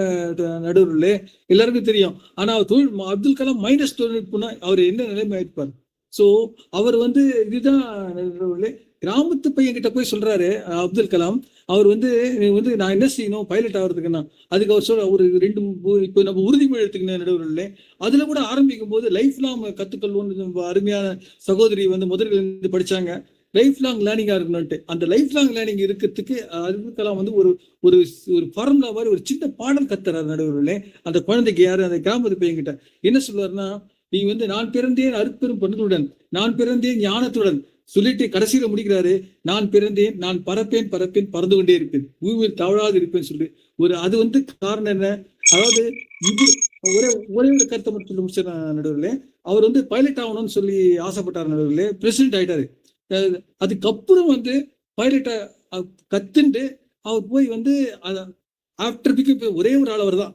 நடுவர்களே, எல்லாருக்கும் தெரியும். ஆனா அப்துல் கலாம் மைனஸ் தொழில்நுட்பம்னா அவர் என்ன நிலைமை ஆயிருப்பார். ஸோ அவர் வந்து இதுதான் நடுவர்களே, கிராமத்து பையன் கிட்ட போய் சொல்றாரு அப்துல் கலாம், அவர் வந்து நான் என்ன செய்யணும் பைலட் ஆகிறதுக்குன்னா, அதுக்கு அவர் சொல்ற ஒரு 2 இப்போ நம்ம உறுதிமொழி எடுத்துக்கின நடுவர்களே, அதுல கூட ஆரம்பிக்கும் போது லைஃப் லாங் கத்துக்கொள்வோம். அருமையான சகோதரி வந்து முதல்ல இருந்து படிச்சாங்க, லைஃப் லாங் லேர்னிங்கா இருக்கணும்ட்டு. அந்த லைஃப் லாங் லேர்னிங் இருக்கிறதுக்கு அப்துல் கலாம் வந்து ஒரு ஒரு ஒரு ஃபார்முலா மாதிரி ஒரு சின்ன பாடல் கத்துறாரு நடுவர்களே. அந்த குழந்தைக்கு யாரு, அந்த கிராமத்து பையன் கிட்ட என்ன சொல்லுவாருன்னா, நீ வந்து நான் பிறந்தேன் அருட்பெரும் பண்புடன், நான் பிறந்தேன் ஞானத்துடன் சொல்லிட்டு கடைசியில முடிக்கிறாரு, நான் பிறந்தேன், நான் பறப்பேன் பறந்து கொண்டே இருப்பேன், பூமியில் தவழாது இருப்பேன்னு சொல்லி அது வந்து காரணம் என்ன? அதாவது இது ஒரே ஒரு கருத்தை மட்டும் முடிச்ச நடுவில், அவர் வந்து பைலட் ஆகணும்னு சொல்லி ஆசைப்பட்டார் நடுவில், பிரசிடென்ட் ஆயிட்டாரு. அதுக்கப்புறம் வந்து பைலட்டை கத்துண்டு அவர் போய் வந்து ஆஃப்டர் பிக்கு ஒரே ஒரு ஆள் அவர் தான்,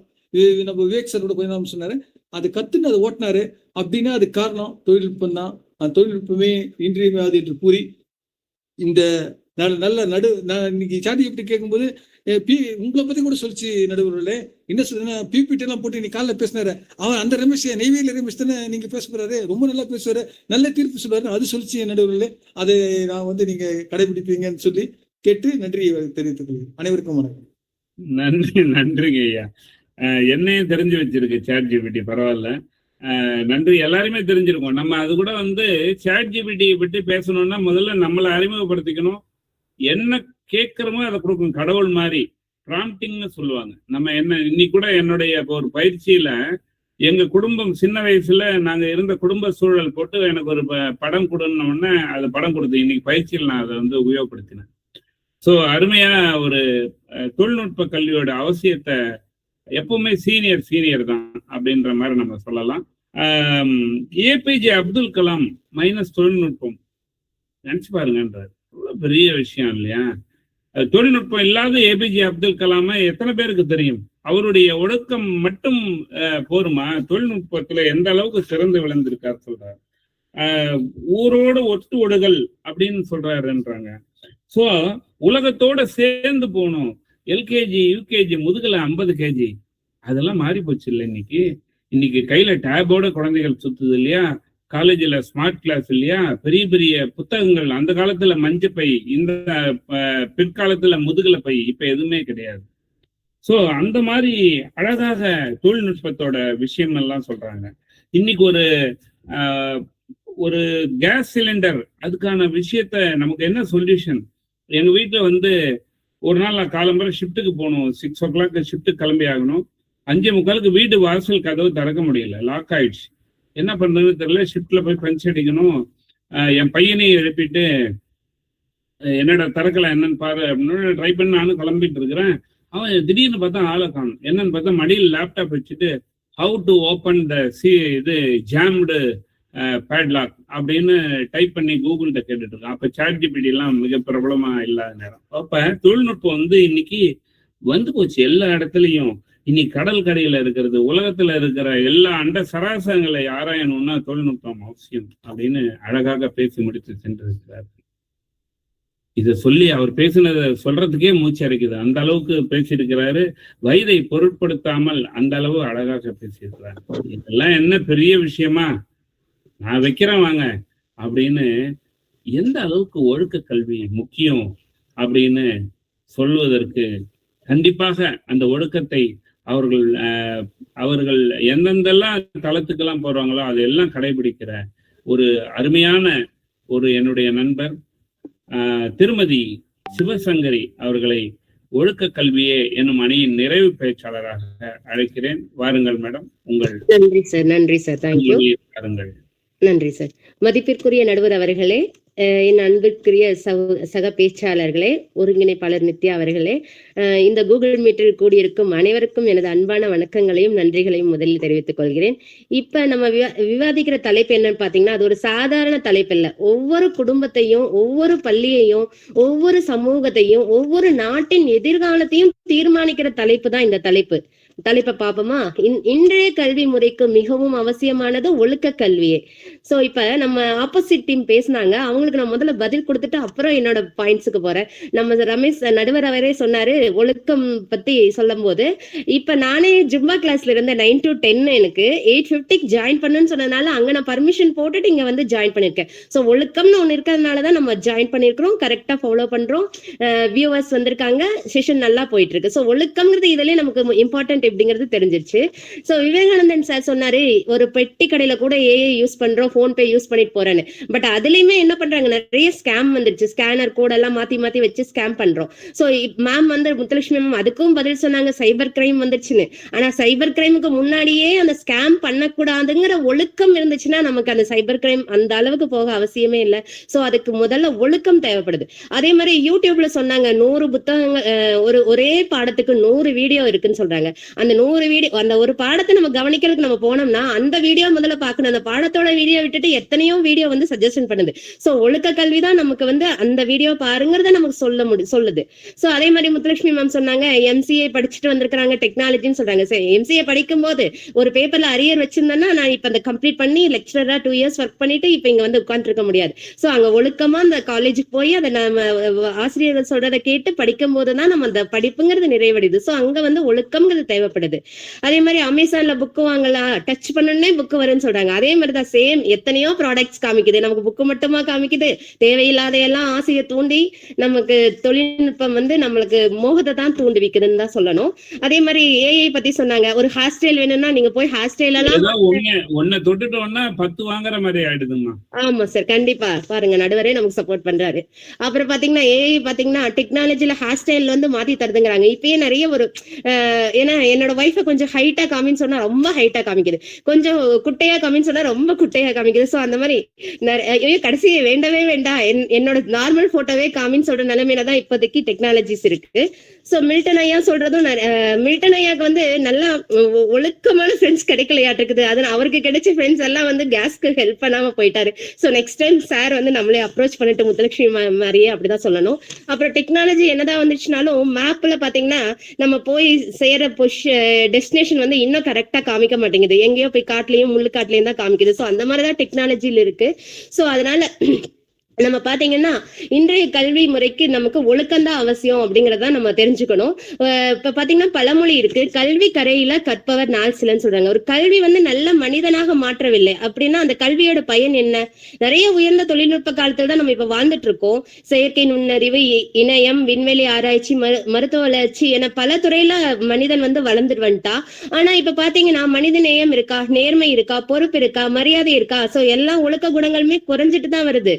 நம்ம விவேக் சார் கூட கொஞ்ச நாள் சொன்னாரு, அது கத்துன்னு அதை ஓட்டினாரு அப்படின்னா அது காரணம் தொழில்நுட்பம் தான். அந்த தொழில்நுட்பமே இன்றியமையாது என்று கூறி இந்த நல்ல இன்னைக்கு சாட்டி எப்படி கேட்கும்போது உங்களை பத்தி கூட சொல்லிச்சு நடுவர்களே, என்ன சொல்றேன்னா பிபிடி எல்லாம் போட்டு இன்னைக்கு காலைல பேசினாரு, அவர் அந்த ரமேஷ் நெய்வேலி ரமேஷ் தானே நீங்க பேச போறாரு, ரொம்ப நல்லா பேசுவாரு, நல்ல தீர்ப்பு சொல்றாரு, அது சொல்லிச்சு நடுவர்களே, அதை நான் வந்து நீங்க கடைபிடிப்பீங்கன்னு சொல்லி கேட்டு நன்றி தெரிவித்துக் கொள்கிறேன். அனைவருக்கும் வணக்கம். நன்றிங்க ஐயா. என்னையும் தெரிஞ்சு வச்சிருக்கு சாட் ஜிபிடி, பரவாயில்ல, நன்றி. எல்லாருமே தெரிஞ்சிருக்கோம். நம்ம அது கூட வந்து சாட் ஜிபிடி பற்றி பேசணும்னா முதல்ல நம்மளை அறிமுகப்படுத்திக்கணும். என்ன கேட்கிறோமோ அதை கொடுக்கும், கடவுள் மாதிரி ப்ராம்ப்டிங்னு சொல்லுவாங்க. நம்ம என்ன இன்னைக்கு கூட என்னுடைய ஒரு பயிற்சியில எங்க குடும்பம் சின்ன வயசுல நாங்க இருந்த குடும்ப சூழல் போட்டு எனக்கு ஒரு படம் கொடுன்னோடனே அது படம் கொடுத்து இன்னைக்கு பயிற்சியில் நான் அதை வந்து உபயோகப்படுத்தினேன். ஸோ அருமையா ஒரு தொழில்நுட்ப கல்வியோட அவசியத்தை எப்பவுமே சீனியர் தான் அப்படின்ற மாதிரி நம்ம சொல்லலாம். ஏபிஜே அப்துல் கலாம் மைனஸ் தொழில்நுட்பம் நினைச்சு பாருங்கன்றார். அவ்வளவு பெரிய விஷயம் இல்லையா? தொழில்நுட்பம் இல்லாத ஏபிஜே அப்துல் கலாம எத்தனை பேருக்கு தெரியும்? அவருடைய ஒழுக்கம் மட்டும் போருமா? தொழில்நுட்பத்துல எந்த அளவுக்கு சிறந்து விளந்திருக்கார் சொல்றாரு. ஊரோடு ஒட்டு ஒடுகள் அப்படின்னு சொல்றாருன்றாங்க. ஸோ உலகத்தோட சேர்ந்து போகணும். எல்கேஜி யூகேஜி முதுகுல 50 கேஜி அதெல்லாம் மாறி போச்சு இல்லை. இன்னைக்கு கையில டேபோட குழந்தைகள் சுத்துது இல்லையா? காலேஜில் ஸ்மார்ட் கிளாஸ் இல்லையா? பெரிய பெரிய புத்தகங்கள். அந்த காலத்துல மஞ்சப்பை, இந்த பிற்காலத்துல முதுகுல பை, இப்ப எதுவுமே கிடையாது. ஸோ அந்த மாதிரி அழகாக தொழில்நுட்பத்தோட விஷயம் எல்லாம் சொல்றாங்க. இன்னைக்கு ஒரு கேஸ் சிலிண்டர் அதுக்கான விஷயத்த நமக்கு என்ன சொல்யூஷன்? எங்க வீட்டுல வந்து ஒரு நாள் நான் காலம்பரை ஷிஃப்ட்டுக்கு போகணும், 6 o'clock ஷிஃப்ட்டுக்கு கிளம்பி ஆகணும். 5:45 வீடு வாசல் கதவு திறக்க முடியல, லாக் ஆயிடுச்சு. என்ன பண்றதுன்னு தெரியல. ஷிஃப்ட்ல போய் பஞ்ச் அடிக்கணும். என் பையனையும் எழுப்பிட்டு என்னடா திறக்கல என்னன்னு பாரு அப்படின்னு ட்ரை பண்ணி நானும் கிளம்பிட்டு இருக்கிறேன். அவன் திடீர்னு பார்த்தா ஆளை காணும். என்னன்னு பார்த்தா மடியில் லேப்டாப் வச்சுட்டு how to open the jammed padlock அப்படின்னு டைப் பண்ணி கூகுள்கிட்ட கேட்டுட்டு இருக்கான். அப்ப சாட் ஜிபிடி எல்லாம் மிக பிரபலமா இல்லாத நேரம். அப்ப தொழில்நுட்பம் வந்து இன்னைக்கு வந்து போச்சு எல்லா இடத்துலையும். இன்னைக்கு கடல் கரையில இருக்கிறது, உலகத்துல இருக்கிற எல்லா அண்ட சராசரங்களை ஆராயணும்னா தொழில்நுட்பம் அவசியம் அப்படின்னு அழகாக பேசி முடித்து சென்றிருக்கிறார். இதை சொல்லி அவர் பேசினதை சொல்றதுக்கே மூச்சு அடைக்குது. அந்த அளவுக்கு பேசியிருக்கிறாரு. வயதை பொருட்படுத்தாமல் அந்த அளவு அழகாக பேசியிருக்கிறார். இதெல்லாம் என்ன பெரிய விஷயமா? நான் வைக்கிறேன் வாங்க அப்படின்னு எந்த அளவுக்கு ஒழுக்க கல்வி முக்கியம் அப்படின்னு சொல்லுவதற்கு கண்டிப்பாக அந்த ஒழுக்கத்தை அவர்கள் எந்தெந்தெல்லாம் தளத்துக்கெல்லாம் போறாங்களோ அதையெல்லாம் கடைபிடிக்கிற ஒரு அருமையான என்னுடைய நண்பர் திருமதி சிவசங்கரி அவர்களை ஒழுக்க கல்வியே என்னும் அணியின் நிறைவு பேச்சாளராக அழைக்கிறேன். வாருங்கள் மேடம், உங்கள். நன்றி சார். தேங்க்யூ. வாருங்கள். நன்றி சார். மதிப்பிற்குரிய நடுவர் அவர்களே, என் அன்பிற்குரிய சக பேச்சாளர்களே, ஒருங்கிணைப்பாளர் நித்யா அவர்களே, இந்த கூகுள் மீட்டில் கூடியிருக்கும் அனைவருக்கும் எனது அன்பான வணக்கங்களையும் நன்றிகளையும் முதலில் தெரிவித்துக் கொள்கிறேன். இப்ப நம்ம விவாதிக்கிற தலைப்பு என்னன்னு பாத்தீங்கன்னா, அது ஒரு சாதாரண தலைப்பு இல்ல. ஒவ்வொரு குடும்பத்தையும், ஒவ்வொரு பள்ளியையும், ஒவ்வொரு சமூகத்தையும், ஒவ்வொரு நாட்டின் எதிர்காலத்தையும் தீர்மானிக்கிற தலைப்பு தான் இந்த தலைப்பை பார்ப்போமா? இன்றைய கல்வி முறைக்கு மிகவும் அவசியமானது ஒழுக்க கல்வியே. சோ இப்ப நம்ம ஆப்போசிட் டீம் பேசினாங்க, அவங்களுக்கு நான் முதல்ல பதில் கொடுத்துட்டு அப்புறம் என்னோட பாயிண்ட்ஸுக்கு போறேன். நம்ம ரமேஷ் நடுவர் அவரே சொன்னாரு ஒழுக்கம் பத்தி சொல்லும் போது, இப்ப நானே ஜும்பா கிளாஸ்ல இருந்த 9 to 10 எனக்கு 8:50 ஜாயின் பண்ணுன்னு சொன்னதுனால அங்க நான் பர்மிஷன் போட்டுட்டு இங்க வந்து ஜாயின் பண்ணிருக்கேன். சோ ஒழுக்கம்னு ஒண்ணு இருக்கிறதுனாலதான் நம்ம ஜாயின் பண்ணிருக்கிறோம், கரெக்டா ஃபாலோ பண்றோம், வியூவர்ஸ் வந்திருக்காங்க, செஷன் நல்லா போயிட்டு இருக்கு. சோ ஒழுக்கம்ங்கிறது இதுலயே நமக்கு இம்பார்ட்டன்ட் இப்படிங்கிறது தெரிஞ்சிருச்சு. சோ விவேகானந்தன் சார் சொன்னாரு, ஒரு பெட்டி கடையில கூட ஏஐ யூஸ் பண்றோம், போன்பே யூஸ் பண்ணிட்டு போறேன்னு. பட் அதுலயுமே என்ன பண்றாங்க, நிறைய ஸ்கேம் வந்துருச்சு. ஸ்கேனர் கோட் எல்லாம் மாத்தி மாத்தி வச்சு ஸ்கேம் பண்றோம். சோ மேம் வந்து முத்துலட்சுமி மேம் அதுக்கும் பதில் சொன்னாங்க, சைபர் கிரைம் வந்துருச்சுன்னு. ஆனா சைபர் கிரைமுக்கு முன்னாடியே அந்த ஸ்கேம் பண்ணக்கூடாதுங்கிற ஒழுக்கம் இருந்துச்சுன்னா நமக்கு அந்த சைபர் கிரைம் அந்த அளவுக்கு போக அவசியமே இல்லை. சோ அதுக்கு முதல்ல ஒழுக்கம் தேவைப்படுது. அதே மாதிரி யூடியூப்ல சொன்னாங்க 100 புத்தகங்கள், ஒரே பாடத்துக்கு 100 வீடியோ இருக்குன்னு சொல்றாங்க. அந்த 100 வீடியோ, அந்த ஒரு பாடத்தை நம்ம கவனிக்கிறதுக்கு நம்ம போனோம்னா அந்த வீடியோ முதல்ல பார்க்கணும். அந்த பாடத்தோட வீடியோ விட்டுட்டு எத்தனையோ வீடியோ வந்து சஜஷன் பண்ணுது. சோ ஒழுக்க கல்விதான் நமக்கு வந்து அந்த வீடியோ பாருங்கிறத நமக்கு சொல்லுது. சோ அதே மாதிரி முத்துலட்சுமி மேம் சொன்னாங்க, எம்சிஏ படிச்சுட்டு வந்திருக்காங்க டெக்னாலஜின்னு சொல்றாங்க. எம்சிஏ படிக்கும் போது ஒரு பேப்பர்ல அரியர் வச்சிருந்தேன்னா நான் இப்ப அந்த கம்ப்ளீட் பண்ணி லெக்சரரா 2 இயர்ஸ் ஒர்க் பண்ணிட்டு இப்ப இங்க வந்து உட்கார்ந்து இருக்க முடியாது. சோ அங்க ஒழுக்கமா அந்த காலேஜுக்கு போய் அதை நம்ம ஆசிரியர்கள் சொல்றதை கேட்டு படிக்கும் போதுதான் நம்ம அந்த படிப்புங்கிறது நிறைவடையுது. சோ அங்க வந்து ஒழுக்கம்ங்கிறது தேவைப்படுது. அதே மாதிரி அமேசான்ல புக்கு வாங்கலாம், டச் பண்ணனே புக்கு வரும்னு சொல்றாங்க. அதே மாதிரிதான் சேம் எத்தனையோ ப்ராடக்ட்ஸ் காமிக்குது, நமக்கு புக்கு மட்டுமா காமிக்குது, தேவையில்லாத எல்லாம் ஆசையை தூண்டி நமக்கு தொழில்நுட்பம் வந்து நம்மளுக்கு மோகத்தை தான் தூண்டி வைக்குதுன்னு தான் சொல்லணும். அதே மாதிரி ஏஐ பத்தி சொன்னாங்க, ஒரு ஹேர் ஸ்டைல் வேணும்னா நீங்க போய் ஹேர் ஸ்டைல் எல்லாம் ஒன்ன தொட்டுட்டோம்னா 10 வாங்குற மாதிரி ஆயிடுதுமா. ஆமா சார், கண்டிப்பா பாருங்க நடுவரே நமக்கு சப்போர்ட் பண்றாரு. அப்புறம் பாத்தீங்கன்னா ஏஐ பாத்தீங்கன்னா டெக்னாலஜில ஹேர் ஸ்டைல் வந்து மாத்தி தருதுங்கிறாங்க. இப்பயே நிறைய ஒரு ஏன்னா என்னோட ஒய்ஃபை கொஞ்சம் ஹைட்டா காமின்னு சொன்னா ரொம்ப ஹைட்டா காமிக்குது, கொஞ்சம் குட்டையா காமின்னு சொன்னா ரொம்ப குட்டையா காமிக்குது. சோ அந்த மாதிரி கடைசி வேண்டவே வேண்டாம், என்னோட நார்மல் போட்டோவே காமின்னு சொல்ற நிலைமையில தான் இப்போதைக்கு டெக்னாலஜிஸ் இருக்கு. சோ மில்டன் ஐயா சொல்றதும், மில்டன் ஐயாக்கு வந்து நல்லா ஒழுக்கமான ஃப்ரெண்ட்ஸ் கிடைக்கலையாட்டிருக்குது. அது அவருக்கு கிடைச்ச ஃப்ரெண்ட்ஸ் எல்லாம் வந்து கேஸ்க்கு ஹெல்ப் பண்ணாம போயிட்டாரு. சோ நெக்ஸ்ட் டைம் சார் வந்து நம்மளே அப்ரோச் பண்ணிட்டு முத்துலட்சுமி மாதிரியே அப்படிதான் சொல்லணும். அப்புறம் டெக்னாலஜி என்னதான் வந்துச்சுனாலும் மேப்ல பாத்தீங்கன்னா நம்ம போய் செய்யற டெஸ்டினேஷன் வந்து இன்னும் கரெக்டா காமிக்க மாட்டேங்குது, எங்கேயோ போய் காட்டுலயும் முள்ளு காட்டுலயும் தான் காமிக்குது. சோ அந்த மாதிரிதான் டெக்னாலஜில இருக்கு. சோ அதனால நம்ம பாத்தீங்கன்னா இன்றைய கல்வி முறைக்கு நமக்கு ஒழுக்கம்தான் அவசியம் அப்படிங்கறத நம்ம தெரிஞ்சுக்கணும். இப்ப பாத்தீங்கன்னா பழமொழி இருக்கு, கல்வி கரையில கற்பவர் நாள் சிலன்னு சொல்றாங்க. ஒரு கல்வி வந்து நல்ல மனிதனாக மாற்றவில்லை அப்படின்னா அந்த கல்வியோட பயன் என்ன? நிறைய உயர்ந்த தொழில்நுட்ப காலத்துல தான் நம்ம இப்ப வாழ்ந்துட்டு இருக்கோம். செயற்கை நுண்ணறிவு, இணையம், விண்வெளி ஆராய்ச்சி, மருத்துவ வளர்ச்சி என பல துறையில மனிதன் வந்து வளர்ந்துட்டு வந்துட்டா. ஆனா இப்ப பாத்தீங்கன்னா மனித நேயம் இருக்கா, நேர்மை இருக்கா, பொறுப்பு இருக்கா, மரியாதை இருக்கா? சோ எல்லா ஒழுக்க குணங்களுமே குறைஞ்சிட்டு தான் வருது.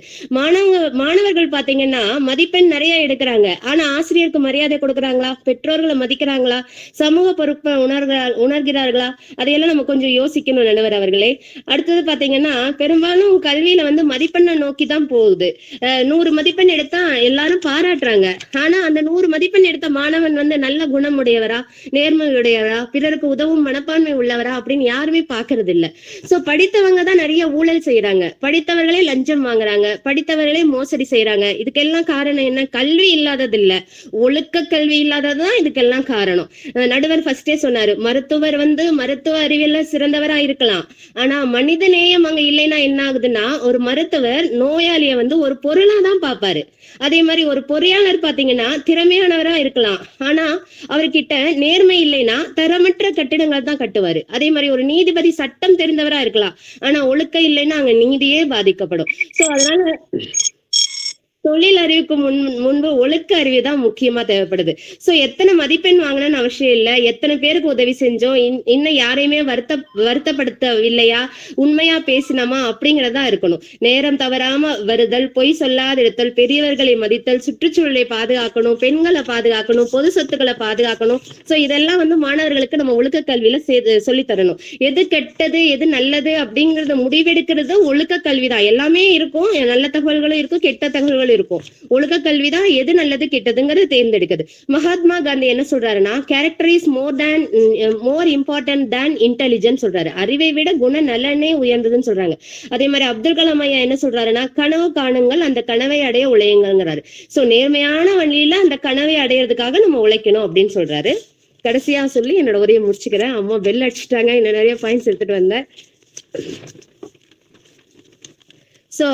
மாணவர்கள் பாத்தீங்கன்னா மதிப்பெண் நிறைய எடுக்கிறாங்க, ஆனா ஆசிரியருக்கு மரியாதை கொடுக்கறாங்களா, பெற்றோர்களை மதிக்கிறாங்களா, சமூக பொறுப்பை உணர்கிறார்களா? அதையெல்லாம் நம்ம கொஞ்சம் யோசிக்கணும் நடுவர் அவர்களே. அடுத்தது பாத்தீங்கன்னா பெரும்பாலும் கல்வியில வந்து மதிப்பெண்ணை நோக்கி தான் போகுது. 100 மதிப்பெண் எடுத்தா எல்லாரும் பாராட்டுறாங்க, ஆனா அந்த 100 மதிப்பெண் எடுத்த மாணவன் வந்து நல்ல குணமுடையவரா, நேர்மையுடையவரா, பிறருக்கு உதவும் மனப்பான்மை உள்ளவரா அப்படின்னு யாருமே பாக்குறது இல்ல. சோ படித்தவங்க தான் நிறைய ஊழல் செய்யறாங்க, படித்தவர்களே லஞ்சம் வாங்குறாங்க, படித்தவர்களே மோசடி செய்யறாங்க. இதுக்கெல்லாம் காரணம் என்ன? கல்வி இல்லாதது இல்ல, ஒழுக்க கல்வி இல்லாததுதான் இதுக்கெல்லாம் காரணம். நடுவர் ஃபர்ஸ்டே சொன்னாரு, மருத்துவர் வந்து மருத்துவ அறிவியல்ல சிறந்தவரா இருக்கலாம், ஆனா மனித நேயம் அங்க இல்லைன்னா என்ன ஆகுதுன்னா ஒரு மருத்துவர் நோயாளிய வந்து ஒரு பொருளா தான் பாப்பாரு. அதே மாதிரி ஒரு பொறியாளர் பாத்தீங்கன்னா திறமையானவரா இருக்கலாம், ஆனா அவர்கிட்ட நேர்மை இல்லைன்னா தரமற்ற கட்டிடங்கள் தான் கட்டுவாரு. அதே மாதிரி ஒரு நீதிபதி சட்டம் தெரிந்தவரா இருக்கலாம், ஆனா ஒழுக்கம் இல்லைன்னா அங்க நீதியே பாதிக்கப்படும். சோ அதனால தொழில் அறிவுக்கு முன்பு ஒழுக்க அறிவு தான் முக்கியமா தேவைப்படுது. சோ எத்தனை மதிப்பெண் வாங்கணும்னு அவசியம் இல்ல, எத்தனை பேருக்கு உதவி செஞ்சோம், இன்னும் யாரையுமே வருத்தப்படுத்தவில்லையா, உண்மையா பேசினோமா அப்படிங்கறதா இருக்கணும். நேரம் தவறாம வருதல், பொய் சொல்லாதிருத்தல், பெரியவர்களை மதித்தல், சுற்றுச்சூழலை பாதுகாக்கணும், பெண்களை பாதுகாக்கணும், பொது சொத்துக்களை பாதுகாக்கணும். சோ இதெல்லாம் வந்து மாணவர்களுக்கு நம்ம ஒழுக்க கல்வியில சொல்லி தரணும். எது கெட்டது எது நல்லது அப்படிங்கறத முடிவெடுக்கிறது ஒழுக்க கல்விதான். எல்லாமே இருக்கும், நல்ல தகவல்களும் இருக்கும், கெட்ட தகவல்களும் இருக்கும். ஒழுக்க கல்விதான் எது நல்லது கெட்டதுங்கிறது தேர்ந்தெடுக்குது. மகாத்மா காந்தி என்ன சொல்றாருன்னா, character is more important than intelligence சொல்றாரு. அறிவை விட குண நலனே உயர்ந்ததுன்னு சொல்றாங்க. அதே மாதிரி அப்துல் கலாம் ஐயா என்ன சொல்றாருன்னா, கனவு காணுங்கள், அந்த கனவை அடைய உழையுங்கிறாரு. சோ நேர்மையான வழியில அந்த கனவை அடையிறதுக்காக நம்ம உழைக்கணும் அப்படின்னு சொல்றாரு. கடைசியா சொல்லி என்னோட உரையை முடிச்சுக்கிறேன். அம்மா பெல் அடிச்சுட்டாங்க, இன்னும் நிறைய பாயிண்ட்ஸ் எடுத்துட்டு வந்தேன். சோ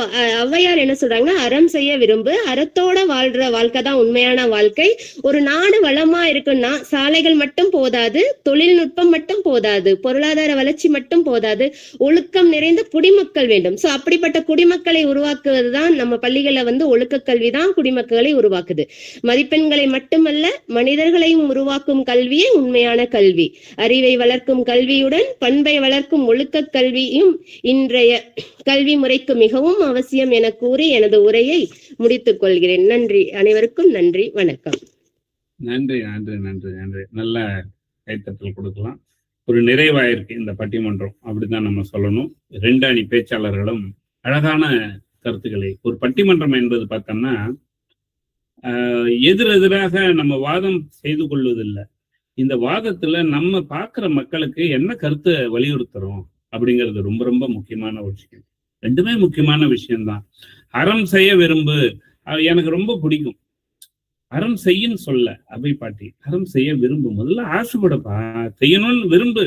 ஔவையார் என்ன சொல்றாங்கன்னா, அறம் செய்ய விரும்பு, அறத்தோட வாழ்ற வாழ்க்கை தான் உண்மையான வாழ்க்கை. ஒரு நாடு வளமா இருக்குன்னா சாலைகள் மட்டும் போதாது, தொழில்நுட்பம் மட்டும் போதாது, பொருளாதார வளர்ச்சி மட்டும் போதாது, ஒழுக்கம் நிறைந்த குடிமக்கள் வேண்டும். சோ அப்படிப்பட்ட குடிமக்களை உருவாக்குவதுதான் நம்ம பள்ளிகள்ல ஒழுக்க கல்வி தான் குடிமக்களை உருவாக்குது. மதிப்பெண்களை மட்டுமல்ல, மனிதர்களையும் உருவாக்கும் கல்வியே உண்மையான கல்வி. அறிவை வளர்க்கும் கல்வியுடன் பண்பை வளர்க்கும் ஒழுக்க கல்வியும் இன்றைய கல்வி முறைக்கு மிகவும் அவசியம் என கூறி எனது உரையை முடித்துக் கொள்கிறேன். நன்றி, அனைவருக்கும் நன்றி, வணக்கம். நன்றி நன்றி நன்றி நன்றி. நல்ல கைத்தட்டல் கொடுக்கலாம். ஒரு நிறைவாயிருக்கு இந்த பட்டிமன்றம், அப்படிதான் நம்ம சொல்லணும். 2 அணி பேச்சாளர்களும் அழகான கருத்துக்களை. ஒரு பட்டிமன்றம் என்பது பார்த்தோம்னா எதிரெதிராக நம்ம வாதம் செய்து கொள்வதில்லை. இந்த வாதத்துல நம்ம பார்க்கிற மக்களுக்கு என்ன கருத்தை வலியுறுத்துறோம் அப்படிங்கிறது ரொம்ப ரொம்ப முக்கியமான ஒரு விஷயம். 2மே முக்கியமான விஷயம்தான். அறம் செய்ய விரும்பு, எனக்கு ரொம்ப பிடிக்கும். அறம் செய்யன்னு சொல்ல அவை பாட்டி, அறம் செய்ய விரும்பு. முதல்ல ஆசைப்படப்பா, செய்யணும்னு விரும்பு,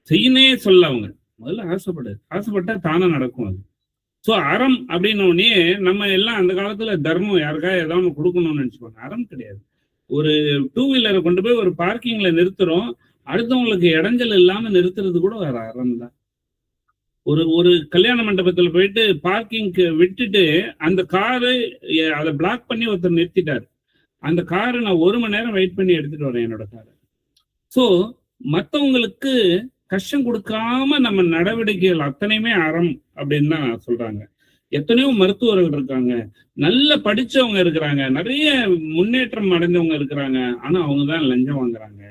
செய்யனே சொல்ல அவங்க. முதல்ல ஆசைப்படு, ஆசைப்பட்டா தானே நடக்கும் அது. ஸோ அறம் அப்படின்னோடனே நம்ம எல்லாம் அந்த காலத்துல தர்மம், யாருக்காக ஏதாவது கொடுக்கணும்னு நினைச்சுப்பாங்க. அறம் கிடையாது. ஒரு 2 வீலரை கொண்டு போய் ஒரு பார்க்கிங்ல நிறுத்துறோம், அடுத்தவங்களுக்கு இடைஞ்சல் இல்லாம நிறுத்துறது கூட ஒரு அறம் தான். ஒரு கல்யாண மண்டபத்துல போயிட்டு பார்க்கிங்க்கு விட்டுட்டு அந்த காரு அதை பிளாக் பண்ணி ஒருத்தர் நிறுத்திட்டாரு. அந்த காரை நான் 1 மணி நேரம் வெயிட் பண்ணி எடுத்துட்டு வரேன் என்னோட காரை. ஸோ மற்றவங்களுக்கு கஷ்டம் கொடுக்காம நம்ம நடவடிக்கைகள் அத்தனையுமே அறம் அப்படின்னு தான் சொல்றாங்க. எத்தனையோ மருத்துவர்கள் இருக்காங்க, நல்ல படிச்சவங்க இருக்கிறாங்க, நிறைய முன்னேற்றம் அடைந்தவங்க இருக்கிறாங்க. ஆனா அவங்கதான் லஞ்சம் வாங்குறாங்க,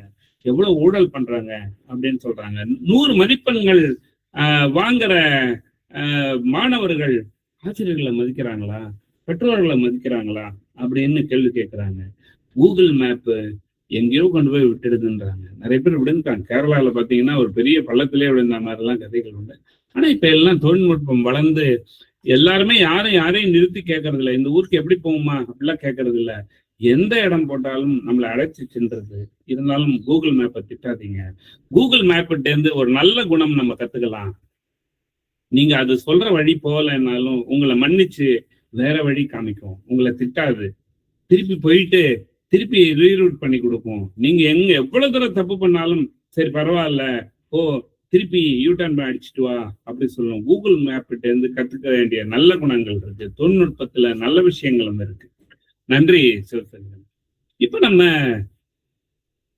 எவ்வளவு ஊழல் பண்றாங்க அப்படின்னு சொல்றாங்க. 100 மதிப்பெண்கள் வாங்குற மாணவர்கள் ஆசிரியர்களை மதிக்கிறாங்களா, பெற்றோர்களை மதிக்கிறாங்களா அப்படின்னு கேள்வி கேட்கிறாங்க. கூகுள் மேப்பு எங்கேயோ கொண்டு போய் விட்டுடுதுன்றாங்க. நிறைய பேர் விழுந்துட்டாங்க. கேரளாவில் பார்த்தீங்கன்னா ஒரு பெரிய பள்ளத்திலே விழுந்த மாதிரிலாம் கதைகள் உண்டு. ஆனா இப்ப எல்லாம் தொழில்நுட்பம் வளர்ந்து எல்லாருமே யாரையும் நிறுத்தி கேட்கறது இல்லை. இந்த ஊருக்கு எப்படி போகுமா அப்படிலாம் கேட்கறது இல்லை. எந்த இடம் போட்டாலும் நம்மளை அழைச்சி சென்றது. இருந்தாலும் கூகுள் மேப்பை திட்டாதீங்க. கூகுள் மேப்பிட்ட இருந்து ஒரு நல்ல குணம் நம்ம கத்துக்கலாம். நீங்க அது சொல்ற வழி போகலைன்னாலும் உங்களை மன்னிச்சு வேற வழி காமிக்கும், உங்களை திட்டாது. திருப்பி போயிட்டு திருப்பி ரீரூட் பண்ணி கொடுக்கும். நீங்க எவ்வளவு தூரம் தப்பு பண்ணாலும் சரி பரவாயில்ல, ஓ திருப்பி யூடர்ன் அடிச்சுட்டு வா அப்படி சொல்லுவோம். கூகுள் மேப்பிட்ட இருந்து கத்துக்க வேண்டிய நல்ல குணங்கள் இருக்கு, தொழில்நுட்பத்துல நல்ல விஷயங்களும் இருக்கு. நன்றி சிவசங்கரன். இப்ப நம்ம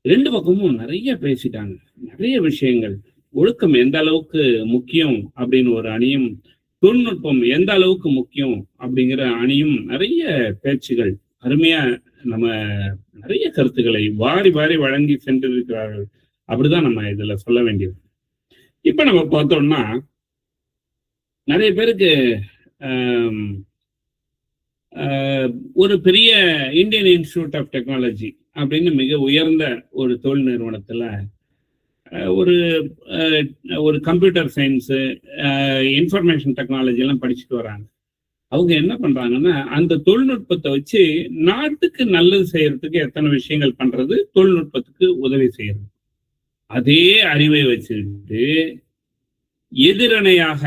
2 பக்கமும் நிறைய பேசிட்டாங்க, நிறைய விஷயங்கள். ஒழுக்கம் எந்த அளவுக்கு முக்கியம் அப்படின்னு ஒரு அணியும், தொழில்நுட்பம் எந்த அளவுக்கு முக்கியம் அப்படிங்கிற அணியும் நிறைய பேச்சுகள், அருமையா நம்ம நிறைய கருத்துக்களை வாரி வாரி வழங்கி சென்றிருக்கிறார்கள். அப்படிதான் நம்ம இதுல சொல்ல வேண்டியது. இப்ப நம்ம பார்த்தோம்னா நிறைய பேருக்கு ஒரு பெரிய இந்தியன் இன்ஸ்டிடியூட் ஆஃப் டெக்னாலஜி அப்படின்னு மிக உயர்ந்த ஒரு தொழில் நிறுவனத்துல ஒரு கம்ப்யூட்டர் சயின்ஸு, இன்ஃபர்மேஷன் டெக்னாலஜி எல்லாம் படிச்சுட்டு வராங்க. அவங்க என்ன பண்றாங்கன்னா அந்த தொழில்நுட்பத்தை வச்சு நாட்டுக்கு நல்லது செய்யறதுக்கு எத்தனை விஷயங்கள் பண்றது, தொழில்நுட்பத்துக்கு உதவி செய்யறது. அதே அறிவை வச்சுக்கிட்டு எதிரணையாக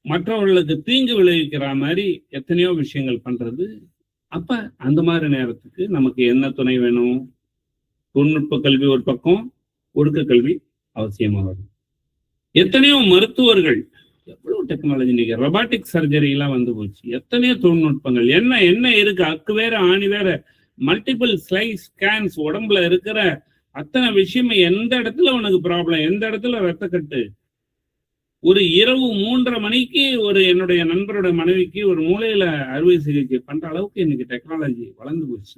மற்றவர்களுக்கு தீங்கு விளைவிக்கிற மாதிரி எத்தனையோ விஷயங்கள் பண்றது. அப்ப அந்த மாதிரி நேரத்துக்கு நமக்கு என்ன துணை வேணும்? தொழில்நுட்ப கல்வி ஒரு பக்கம், ஒழுக்க கல்வி அவசியமா வரும். எத்தனையோ மருத்துவர்கள், எவ்வளவு டெக்னாலஜி, இன்னைக்கு ரொபாட்டிக் சர்ஜரி எல்லாம் வந்து போச்சு. எத்தனையோ தொழில்நுட்பங்கள், என்ன இருக்கு, அக்கு வேற ஆணி வேற, மல்டிபிள் ஸ்லைஸ் ஸ்கேன்ஸ், உடம்புல இருக்கிற அத்தனை விஷயமே. எந்த இடத்துல உனக்கு ப்ராப்ளம், எந்த இடத்துல ரத்தக்கட்டு. ஒரு இரவு 3:30 மணிக்கு என்னுடைய நண்பரோட மனைவிக்கு ஒரு மூளையில அறுவை சிகிச்சை பண்ற அளவுக்கு இன்னைக்கு டெக்னாலஜி வளர்ந்து போச்சு.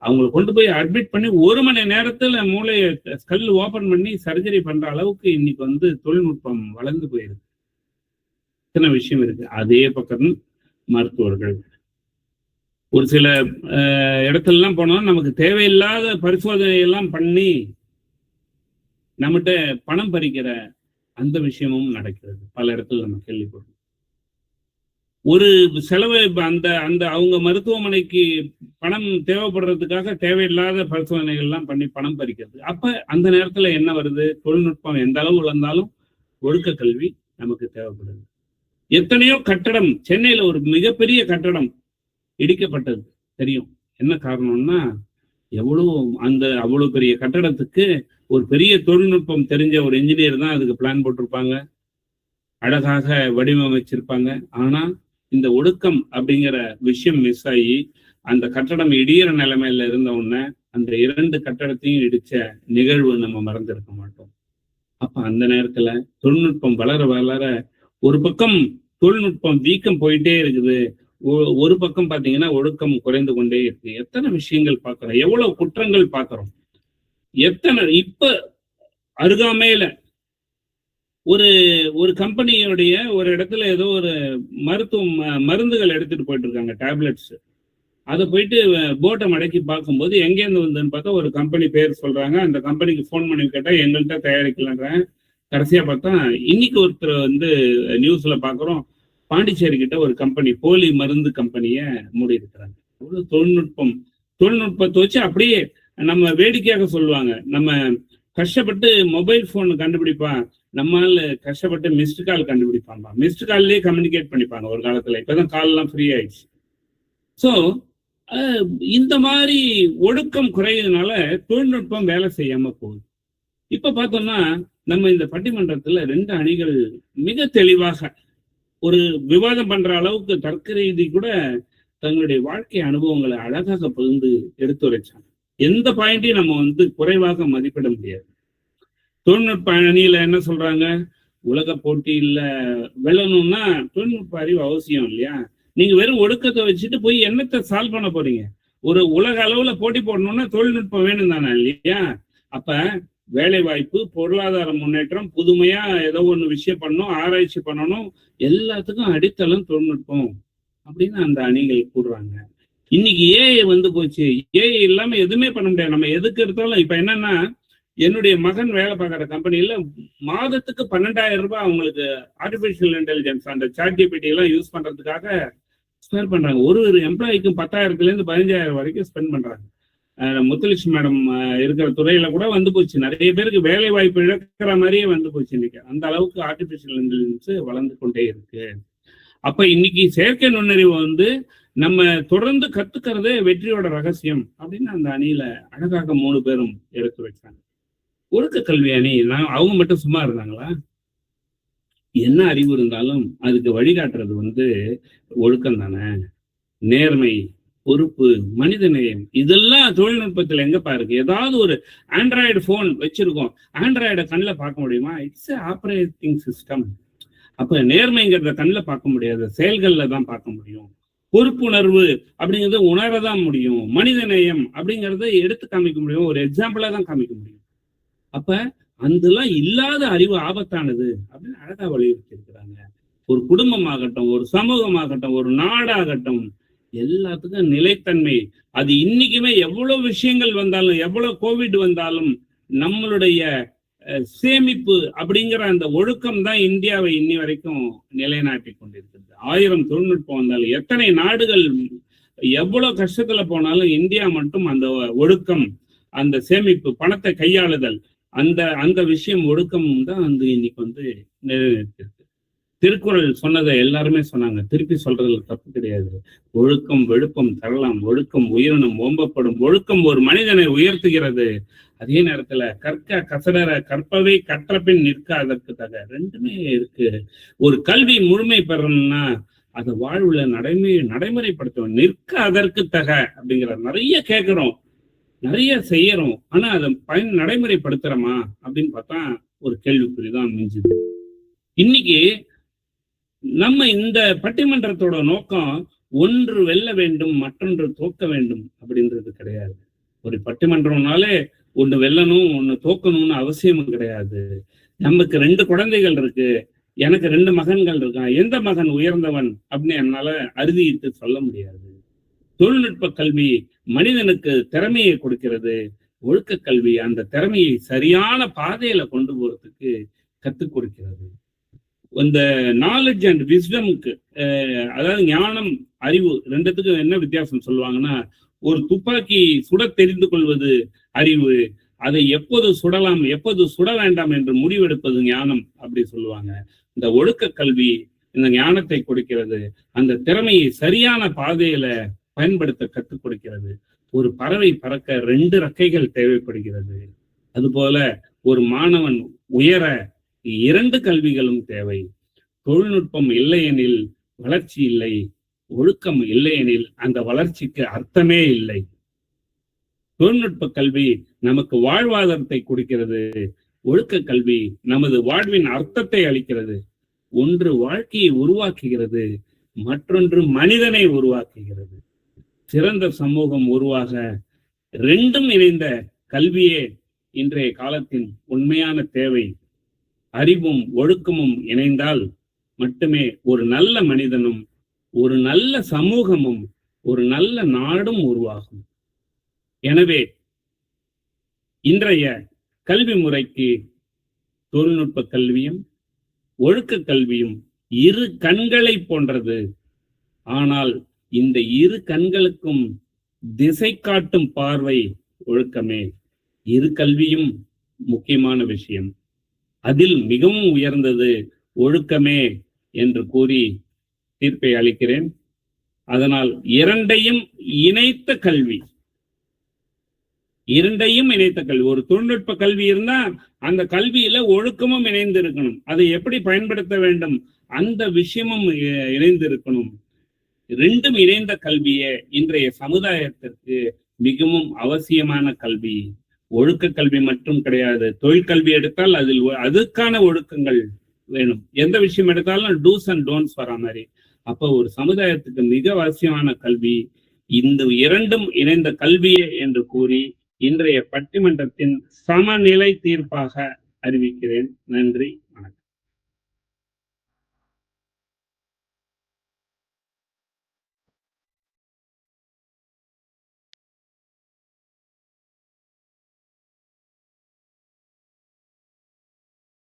அவங்களை கொண்டு போய் அட்மிட் பண்ணி 1 மணி நேரத்துல மூளையை ஸ்கல் ஓபன் பண்ணி சர்ஜரி பண்ற அளவுக்கு இன்னைக்கு தொழில்நுட்பம் வளர்ந்து போயிருக்கு. இத்தனை விஷயம் இருக்கு. அதே பக்கம் மருத்துவர்கள் ஒரு சில இடத்துலலாம் போனா நமக்கு தேவையில்லாத பரிசோதனை எல்லாம் பண்ணி நம்மகிட்ட பணம் பறிக்கிற அந்த விஷயமும் நடக்கிறது. பல இடத்துல நம்ம கேள்விப்படுறோம். ஒரு செலவு அந்த அவங்க மருத்துவமனைக்கு பணம் தேவைப்படுறதுக்காக தேவையில்லாத பரிசோதனைகள் எல்லாம் பண்ணி பணம் பறிக்கிறது. அப்ப அந்த நேரத்துல என்ன வருது? தொழில்நுட்பம் எந்த அளவு வளர்ந்தாலும் ஒழுக்க கல்வி நமக்கு தேவைப்படுது. எத்தனையோ கட்டடம், சென்னையில ஒரு மிகப்பெரிய கட்டடம் இடிக்கப்பட்டது தெரியும். என்ன காரணம்னா அவ்வளவு பெரிய கட்டடத்துக்கு ஒரு பெரிய தொழில்நுட்பம் தெரிஞ்ச ஒரு இன்ஜினியர் தான் அதுக்கு பிளான் போட்டிருப்பாங்க, அழகாக வடிவமைச்சிருப்பாங்க. ஆனா இந்த ஒடுக்கம் அப்படிங்கிற விஷயம் மிஸ் ஆகி அந்த கட்டடம் இடிகிற நிலைமையில இருந்த உடனே அந்த 2 கட்டடத்தையும் இடிச்ச நிகழ்வு நம்ம மறந்திருக்க மாட்டோம். அப்ப அந்த நேரத்துல தொழில்நுட்பம் வளர வளர ஒரு பக்கம் தொழில்நுட்பம் வீக்கம் போயிட்டே இருக்குது, ஒரு பக்கம் பாத்தீங்கன்னா ஒடுக்கம் குறைந்து கொண்டே இருக்கு. எத்தனை விஷயங்கள் பார்க்கிறோம், எவ்வளவு குற்றங்கள் பார்க்கிறோம், எத்தனை இப்ப அருகாமையில ஒரு கம்பெனியோடைய ஒரு இடத்துல ஏதோ ஒரு மருந்துகள் எடுத்துட்டு போயிட்டு இருக்காங்க, டேப்லெட்ஸ். அதை போயிட்டு போட்டை மடக்கி பார்க்கும்போது எங்கேருந்து வந்ததுன்னு பார்த்தா ஒரு கம்பெனி பேர் சொல்றாங்க. அந்த கம்பெனிக்கு ஃபோன் பண்ணி கேட்டா எங்கள்கிட்ட தயாரிக்கலன்றேன். கடைசியா பார்த்தா இன்னைக்கு ஒருத்தர் நியூஸ்ல பாக்குறோம், பாண்டிச்சேரி கிட்ட ஒரு கம்பெனி போலி மருந்து கம்பெனிய மூடி இருக்கிறாங்க. தொழில்நுட்பத்தை வச்சு அப்படியே நம்ம வேடிக்கையாக சொல்லுவாங்க, நம்ம கஷ்டப்பட்டு மொபைல் போன் கண்டுபிடிப்பான், நம்மால கஷ்டப்பட்டு மிஸ்டு கால் கண்டுபிடிப்பாங்க. மிஸ்டு கால்லயே கம்யூனிகேட் பண்ணிப்பாங்க ஒரு காலத்துல. இப்பதான் கால் எல்லாம் ஃப்ரீ ஆயிடுச்சு. ஸோ இந்த மாதிரி ஒடுக்கம் குறையதுனால தொழில்நுட்பம் வேலை செய்யாம போகுது. இப்ப பார்த்தோம்னா நம்ம இந்த பட்டிமன்றத்துல 2 அணிகள் மிக தெளிவாக ஒரு விவாதம் பண்ற அளவுக்கு தர்க்க ரீதி கூட தங்களுடைய வாழ்க்கை அனுபவங்களை அழகாக பகிர்ந்து எடுத்துரைச்சாங்க. எந்த பாயிண்டையும் நம்ம குறைவாக மதிப்பிட முடியாது. தொழில்நுட்ப அணியில என்ன சொல்றாங்க, உலக போட்டியில வெல்லணும்னா தொழில்நுட்ப அறிவு அவசியம் இல்லையா? நீங்க வெறும் ஒடுக்கத்தை வச்சுட்டு போய் என்னத்தை சால்வ் பண்ண போறீங்க? ஒரு உலக அளவுல போட்டி போடணும்னா தொழில்நுட்பம் வேணும் தானே இல்லையா? அப்ப வேலை வாய்ப்பு, பொருளாதார முன்னேற்றம், புதுமையா ஏதோ ஒண்ணு விஷயம் பண்ணணும், ஆராய்ச்சி பண்ணணும், எல்லாத்துக்கும் அடித்தளம் தொழில்நுட்பம் அப்படின்னு அந்த அணிகள் கூடுறாங்க. இன்னைக்கு ஏஐ போச்சு, ஏஐ இல்லாம எதுவுமே பண்ண முடியாது. நம்ம எதுக்கு எடுத்தாலும் இப்ப என்னன்னா, என்னுடைய மகன் வேலை பார்க்குற கம்பெனியில மாதத்துக்கு 12,000 ரூபாய் அவங்களுக்கு ஆர்டிபிஷியல் இன்டெலிஜென்ஸ் அந்த ChatGPT எல்லாம் யூஸ் பண்றதுக்காக ஸ்பெண்ட் பண்றாங்க. ஒரு எம்ப்ளாய்க்கும் 10,000 இருந்து 15,000 வரைக்கும் ஸ்பெண்ட் பண்றாங்க. முத்துலட்சுமி மேடம் இருக்கிற துறையில கூட போச்சு. நிறைய பேருக்கு வேலை வாய்ப்பு இழக்கிற மாதிரியே போச்சு இன்னைக்கு. அந்த அளவுக்கு ஆர்டிபிஷியல் இன்டெலிஜென்ஸ் வளர்ந்து கொண்டே இருக்கு. அப்ப இன்னைக்கு செயற்கை நுண்ணறிவு நம்ம தொடர்ந்து கத்துக்கிறதே வெற்றியோட ரகசியம் அப்படின்னு அந்த அணியில அழகாக 3 பேரும் எடுத்து வச்சாங்க. ஒழுக்க கல்வி அணி அவங்க மட்டும் சும்மா இருந்தாங்களா? என்ன அறிவு இருந்தாலும் அதுக்கு வழிகாட்டுறது ஒழுக்கம் தானே. நேர்மை, பொறுப்பு, மனித நேயம், இதெல்லாம் தொழில்நுட்பத்துல எங்கப்பா இருக்கு? ஏதாவது ஒரு ஆண்ட்ராய்டு போன் வச்சிருக்கோம், ஆண்ட்ராய்டை கண்ணில் பார்க்க முடியுமா? It's operating system. அப்ப நேர்மைங்கிறத கண்ணில் பார்க்க முடியாது, செயல்கள்ல தான் பார்க்க முடியும். பொறுப்புணர்வு அப்படிங்கிறத உணரதான் முடியும். மனித நேயம் அப்படிங்கிறத எடுத்து காமிக்க முடியும், ஒரு எக்ஸாம்பிளா தான் காமிக்க முடியும். அப்ப அதெல்லாம் இல்லாத அறிவு ஆபத்தானது அப்படின்னு அழகா வலியுறுத்தி இருக்கிறாங்க. ஒரு குடும்பமாகட்டும், ஒரு சமூகமாகட்டும், ஒரு நாடாகட்டும், எல்லாத்துக்கும் நிலைத்தன்மை. அது இன்னைக்குமே எவ்வளவு விஷயங்கள் வந்தாலும், எவ்வளவு கோவிட் வந்தாலும், நம்மளுடைய சேமிப்பு அப்படிங்கிற அந்த ஒழுக்கம் தான் இந்தியாவை இன்னி வரைக்கும் நிலைநாட்டி கொண்டிருக்கிறது. 1000 தொழில்நுட்பம் வந்தாலும், எத்தனை நாடுகள் எவ்வளவு கஷ்டத்துல போனாலும், இந்தியா மட்டும் அந்த ஒழுக்கம், அந்த சேமிப்பு, பணத்தை கையாளுதல், அந்த விஷயம் ஒழுக்கம் தான் இன்னைக்கு நிலைநிறுத்திருக்கு. திருக்குறள் சொன்னதை எல்லாருமே சொன்னாங்க, திருப்பி சொல்றதுல தப்பு கிடையாது. ஒழுக்கம் வெளுப்பம் தரலாம், ஒழுக்கம் உயிரினும் ஓம்பப்படும், ஒழுக்கம் ஒரு மனிதனை உயர்த்துகிறது. அதே நேரத்துல கற்க கசடர கற்பவை கற்ற பின் நிற்க அதற்கு தக, 2மே இருக்கு. ஒரு கல்வி முழுமை பெறணும்னா அதை வாழ்வுல நடைமுறைப்படுத்தும். நிற்க அதற்கு தக அப்படிங்கிற நிறைய கேட்கிறோம், நிறைய செய்யறோம், ஆனா அதை நடைமுறைப்படுத்துறோமா அப்படின்னு பார்த்தா ஒரு கேள்விக்குறிதான் மிஞ்சுது. இன்னைக்கு நம்ம இந்த பட்டிமன்றத்தோட நோக்கம் ஒன்று வெல்ல வேண்டும், மற்றொன்று தோக்க வேண்டும் அப்படின்றது கிடையாது. ஒரு பட்டிமன்றம்னாலே ஒன்று வெல்லணும், ஒன்று தோக்கணும்னு அவசியமும் கிடையாது. நமக்கு 2 குழந்தைகள் இருக்கு, எனக்கு 2 மகன்கள் இருக்கான், எந்த மகன் உயர்ந்தவன் அப்படின்னு என்னால அறுதியிட்டு சொல்ல முடியாது. தொழில்நுட்ப கல்வி மனிதனுக்கு திறமையை கொடுக்கிறது. ஒழுக்க கல்வி அந்த திறமையை சரியான பாதையில கொண்டு போறதுக்கு கத்துக் கொடுக்கிறது. இந்த நாலேஜ் அண்ட் விஸ்டம்க்கு, அதாவது ஞானம், அறிவு, 2த்துக்கும் என்ன வித்தியாசம் சொல்லுவாங்கன்னா, ஒரு துப்பாக்கி சுட தெரிந்து கொள்வது அறிவு, அதை எப்போது சுடலாம் எப்போது சுட வேண்டாம் என்று முடிவெடுப்பது ஞானம் அப்படி சொல்லுவாங்க. இந்த ஒழுக்க கல்வி இந்த ஞானத்தை கொடுக்கிறது. அந்த திறமையை சரியான பாதையில பயன்படுத்த கற்றுக் கொடுக்கிறது. ஒரு பறவை பறக்க 2 ரெக்கைகள் தேவைப்படுகிறது. அதுபோல ஒரு மாணவன் உயர 2 கல்விகளும் தேவை. தொழில்நுட்பம் இல்லையெனில் வளர்ச்சி இல்லை, ஒழுக்கம் இல்லையெனில் அந்த வளர்ச்சிக்கு அர்த்தமே இல்லை. தொழில்நுட்ப கல்வி நமக்கு வாழ்வாதாரத்தை கொடுக்கிறது, ஒழுக்க கல்வி நமது வாழ்வின் அர்த்தத்தை அளிக்கிறது. ஒன்று வாழ்க்கையை உருவாக்குகிறது, மற்றொன்று மனிதனை உருவாக்குகிறது. சிறந்த சமூகம் உருவாக 2ம் இணைந்த கல்வியே இன்றைய காலத்தின் உண்மையான தேவை. அறிவும் ஒழுக்கமும் இணைந்தால் மட்டுமே ஒரு நல்ல மனிதனும், ஒரு நல்ல சமூகமும், ஒரு நல்ல நாடும் உருவாகும். எனவே இன்றைய கல்வி முறைக்கு தொழில்நுட்ப கல்வியும் ஒழுக்க கல்வியும் 2 கண்களை போன்றது. ஆனால் இந்த 2 கண்களுக்கும் திசை காட்டும் பார்வை ஒழுக்கமே. 2 கல்வியும் முக்கியமான விஷயம், அதில் மிகவும் உயர்ந்தது ஒழுக்கமே என்று கூறி தீர்ப்பை அளிக்கிறேன். அதனால் 2யும் இணைத்த கல்வி, 2யும் இணைத்த கல்வி. ஒரு தொழில்நுட்ப கல்வி இருந்தா அந்த கல்வியில ஒழுக்கமும் இணைந்து இருக்கணும், அதை எப்படி பயன்படுத்த வேண்டும் அந்த விஷயமும் இணைந்து இருக்கணும். 2ம் இணைந்த கல்வியே இன்றைய சமுதாயத்திற்கு மிகவும் அவசியமான கல்வி. ஒழுக்க கல்வி மட்டும் கிடையாது. தொழிற்கல்வி எடுத்தால் அதில் அதுக்கான ஒழுக்கங்கள் வேணும். எந்த விஷயம் எடுத்தாலும் டூஸ் அண்ட் டோன்ட்ஸ் வர மாதிரி. அப்போ ஒரு சமுதாயத்துக்கு மிக அவசியமான கல்வி இந்த 2ம் இணைந்த கல்வியே என்று கூறி இன்றைய பட்டிமன்றத்தின் சமநிலை தீர்ப்பாக அறிவிக்கிறேன். நன்றி.